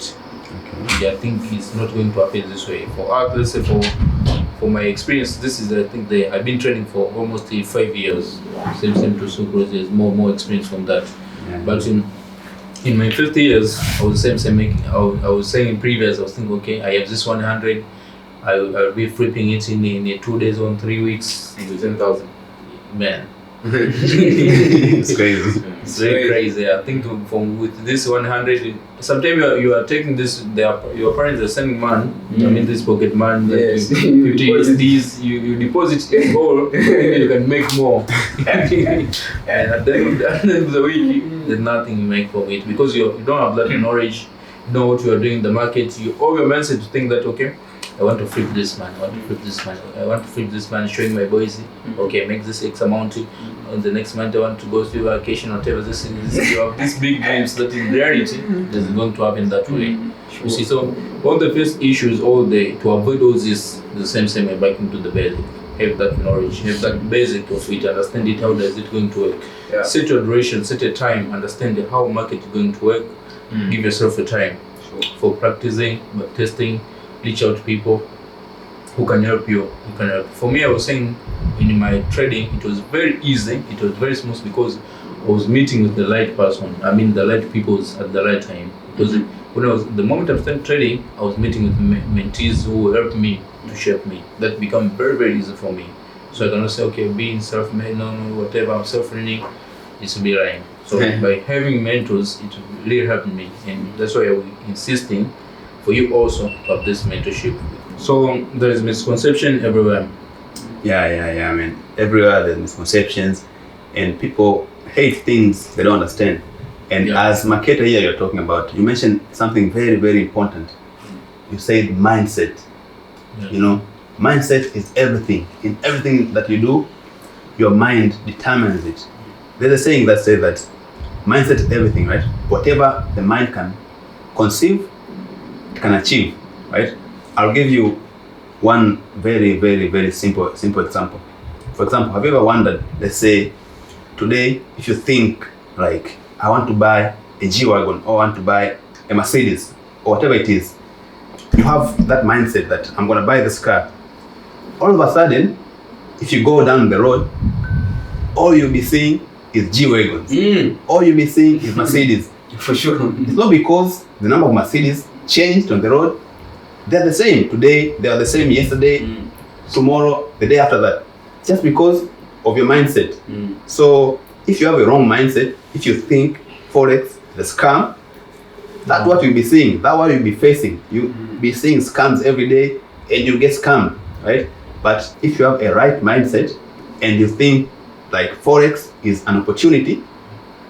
Okay. I think it's not going to happen this way. For us, let's say for my experience, this is I've been trading for almost 5 years. Same to Sucrose, there's more experience from that. Yeah. But in my 50 years, I was I was saying in previous, I was thinking, okay, I have this 100, I'll be flipping it in 2 days or 3 weeks into 10,000. Man. It's crazy. It's very crazy. I think with this 100, sometimes you are taking this. Your parents are sending money. This pocket money. Yes. 50 USDs. You deposit it all. You can make more. And at the end of the week, there's nothing you make from it, because you don't have that knowledge. You know what you are doing in the market. You all your mindset to think that, okay, I want to flip this man, I want to flip this man, I want to flip this man, showing my boys, okay, make this X amount. On the next month I want to go to vacation, whatever this is. You have these big dreams that in reality is going to happen that way. You see, so one of the first issues all day to avoid all this, the same way back into the basic. Have that knowledge, have that basic of it, understand it, how does it going to work. Yeah. Set your duration, set a time, understand how market is going to work. Give yourself a time for practicing, but testing, reach out to people who can help you. For me, I was saying in my trading, it was very easy, it was very smooth because I was meeting with the right person. I mean the right people at the right time. Because the moment I started trading, I was meeting with mentees who helped me to shape me. That became very, very easy for me. So I cannot say, okay, being self-made, no, whatever, I'm self-learning, it's be right. So by having mentors, it really helped me, and that's why I'm insisting for you also to have this mentorship. So there is misconception everywhere. Yeah. I mean, everywhere there's misconceptions, and people hate things they don't understand. And as marketer here, you're talking about, you mentioned something very, very important. You said mindset. Yeah. You know, mindset is everything. In everything that you do, your mind determines it. There's a saying that says that mindset is everything, right? Whatever the mind can conceive, it can achieve, right? I'll give you one very, very, very simple example. For example, have you ever wondered, let's say, today, if you think like, I want to buy a G-Wagon, or I want to buy a Mercedes, or whatever it is, you have that mindset that I'm going to buy this car. All of a sudden, if you go down the road, all you'll be seeing is G-Wagons. All you'll be seeing is Mercedes. For sure. It's not because the number of Mercedes changed on the road. They're the same. Today, they are the same yesterday, tomorrow, the day after that. Just because of your mindset. So, if you have a wrong mindset, if you think Forex, the scam, that's what you'll be seeing. That's what you'll be facing. You'll be seeing scams every day and you get scammed, right? But if you have a right mindset and you think like Forex is an opportunity,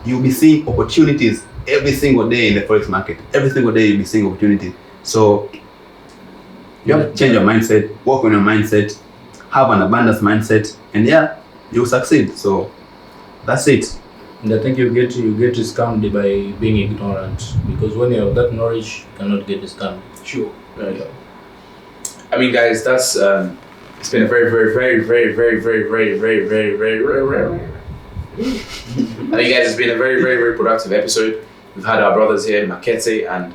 you'll be seeing opportunities every single day in the Forex market. Every single day you'll be seeing opportunities. So you have to change your mindset, work on your mindset, have an abundance mindset, and you'll succeed. So that's it. And I think you get scammed by being ignorant, because when you have that knowledge, you cannot get scammed. Sure. I mean, guys, that's it's been a very, very, very, very, very, very, very, very, very, very, very. I think, guys, it's been a very, very, very productive episode. We've had our brothers here, Makete and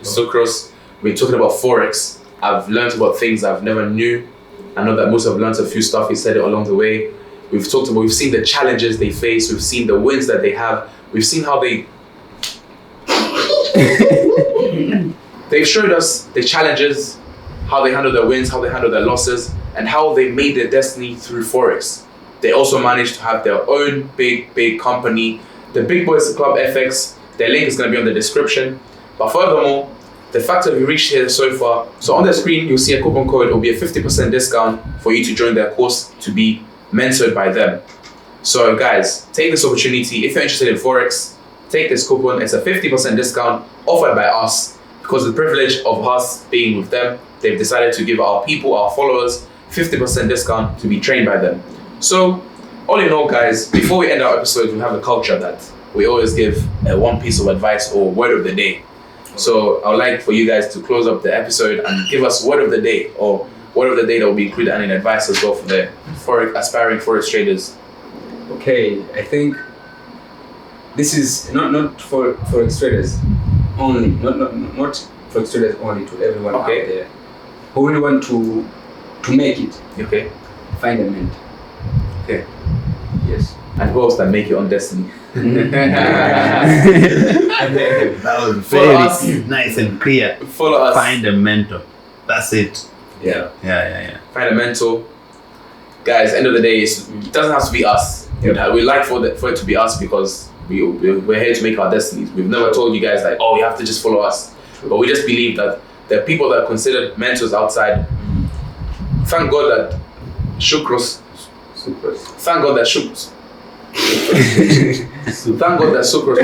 Sucros. We're talking about Forex. I've learned about things I've never knew. I know that most have learned a few stuff. He said it along the way. We've seen the challenges they face. We've seen the wins that they have. We've seen how they've showed us the challenges, how they handle their wins, how they handle their losses, and how they made their destiny through Forex. They also managed to have their own big company, the Big Boys Club FX. Their link is going to be on the description. But furthermore, the fact that we reached here so far, so on the screen, you'll see a coupon code. It will be a 50% discount for you to join their course to be mentored by them. So guys, take this opportunity. If you're interested in Forex, take this coupon. It's a 50% discount offered by us because of the privilege of us being with them. They've decided to give our people, our followers, 50% discount to be trained by them. So all in all, guys, before we end our episode, we have a culture that we always give one piece of advice or word of the day. So I would like for you guys to close up the episode and give us word of the day, or word of the day that will be included and in advice as well for the aspiring Forex traders. Okay, I think this is not for Forex traders only, not Forex traders only, to everyone out there who really want to make it. Okay. Find a mentor. Okay. Yes. And who else that make your own destiny? That was very nice and clear. Follow us. Find a mentor. That's it. Yeah. Find a mentor. Guys, end of the day, it doesn't have to be us. We like for it to be us because we're here to make our destinies. We've never told you guys like, oh, you have to just follow us. But we just believe that there are people that are considered mentors outside. Thank God that Sucros. Thank God that Sucros. Thank God that Sucros.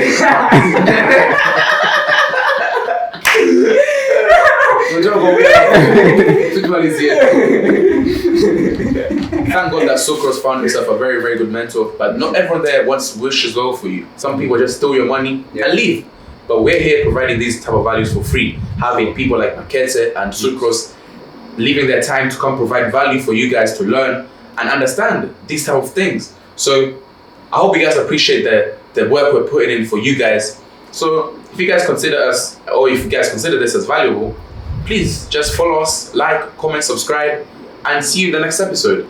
Thank God that Sucrose found himself a very, very good mentor, but not everyone there wishes well for you. Some people just steal your money and leave. But we're here providing these type of values for free, having people like Makete and Sucrose leaving their time to come provide value for you guys to learn and understand these type of things. So I hope you guys appreciate the work we're putting in for you guys. So if you guys consider us, or if you guys consider this as valuable, please just follow us, like, comment, subscribe, and see you in the next episode.